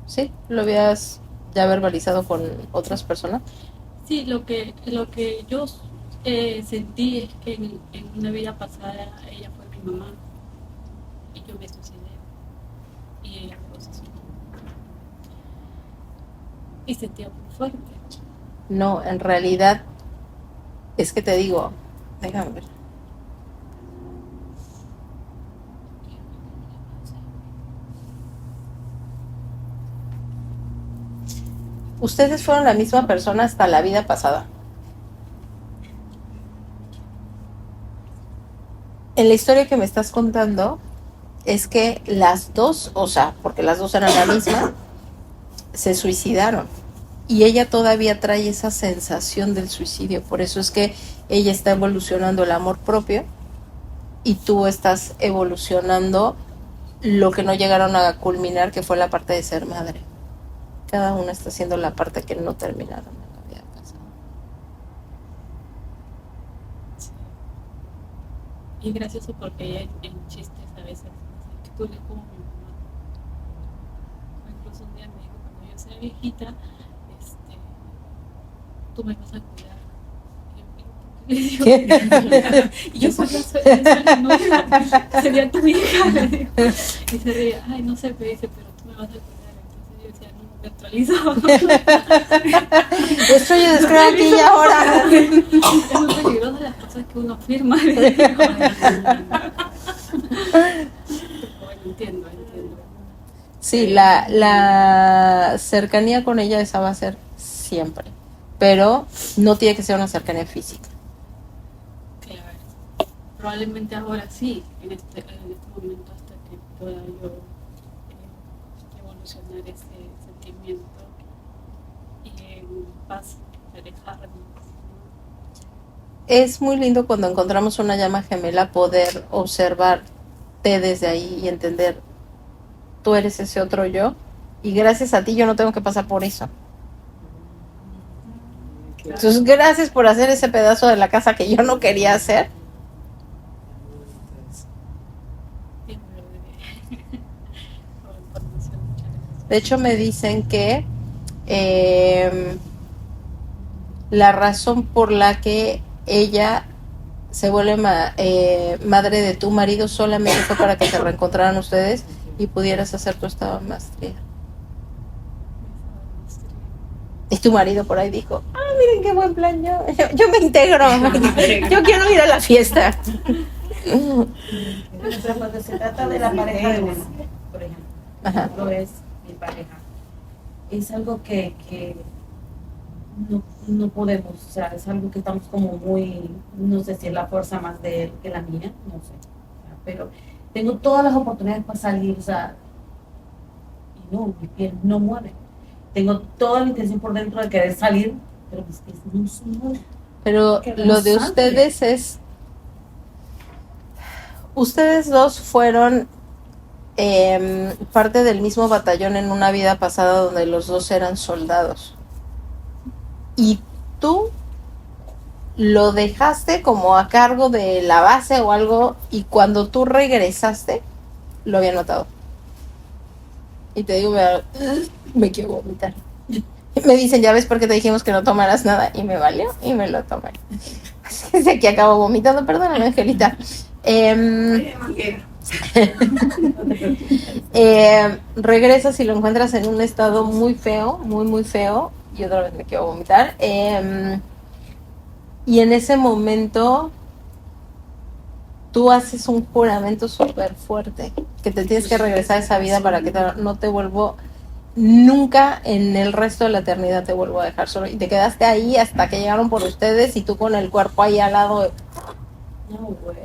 ¿Sí? ¿Lo habías ya verbalizado con otras personas? Sí, lo que yo sentí es que en una vida pasada ella fue mi mamá y yo me suicidé y ella me suicidó. Y sentía muy fuerte. No, en realidad es que te digo, déjame ver. Ustedes fueron la misma persona hasta la vida pasada. En la historia que me estás contando es que las dos, o sea, porque las dos eran la misma, se suicidaron. Y ella todavía trae esa sensación del suicidio. Por eso es que ella está evolucionando el amor propio y tú estás evolucionando lo que no llegaron a culminar, que fue la parte de ser madre. Cada una está haciendo la parte que no terminaron en la vida pasada. Sí. Y es gracioso porque ella en chistes a veces dice que tú eres como mi mamá. O incluso un día me dijo, cuando yo sea viejita, tú me vas a cuidar. Y yo, ¿qué? Y yo soy la novia, sería tu hija. Le digo. Y se reía, ay, no sé, me dice, pero tú me vas a cuidar. Entonces yo decía, no, neutralizo. Estoy aquí y ahora. Es muy peligroso las cosas que uno firma. Bueno, entiendo. Sí, la cercanía con ella esa va a ser siempre, pero no tiene que ser una cercanía física. Claro. Probablemente ahora sí, en este momento, hasta que pueda yo evolucionar ese sentimiento y en paz alejarme. Es muy lindo cuando encontramos una llama gemela poder observarte desde ahí y entender, tú eres ese otro yo, y gracias a ti yo no tengo que pasar por eso. Entonces, gracias por hacer ese pedazo de la casa que yo no quería hacer. De hecho, me dicen que la razón por la que ella se vuelve madre de tu marido solamente fue para que se reencontraran ustedes y pudieras hacer tu estado de maestría. Y tu marido por ahí dijo, miren qué buen plan, yo me integro, yo quiero ir a la fiesta. Pero cuando se trata de la pareja de uno, por ejemplo, Ajá. no es mi pareja, es algo que no podemos, o sea, es algo que estamos como muy, no sé si es la fuerza más de él que la mía, no sé, o sea, pero tengo todas las oportunidades para salir, o sea, y no, mi piel no mueve. Tengo toda la intención por dentro de querer salir, pero mis pies no se mueven. Pero lo de ustedes es, ustedes dos fueron parte del mismo batallón en una vida pasada donde los dos eran soldados. Y tú lo dejaste como a cargo de la base o algo, y cuando tú regresaste, lo había notado. Y te digo, me quiero vomitar. Me dicen, ya ves por qué te dijimos que no tomaras nada, y me valió y me lo tomé. Así que aquí acabo vomitando, perdóname, Angelita. Regresas y lo encuentras en un estado muy feo, muy feo, y otra vez me quiero vomitar. Y en ese momento tú haces un juramento súper fuerte, que te tienes que regresar a esa vida para que no te vuelvo, nunca en el resto de la eternidad te vuelvo a dejar solo. Y te quedaste ahí hasta que llegaron por ustedes y tú con el cuerpo ahí al lado. No, güey.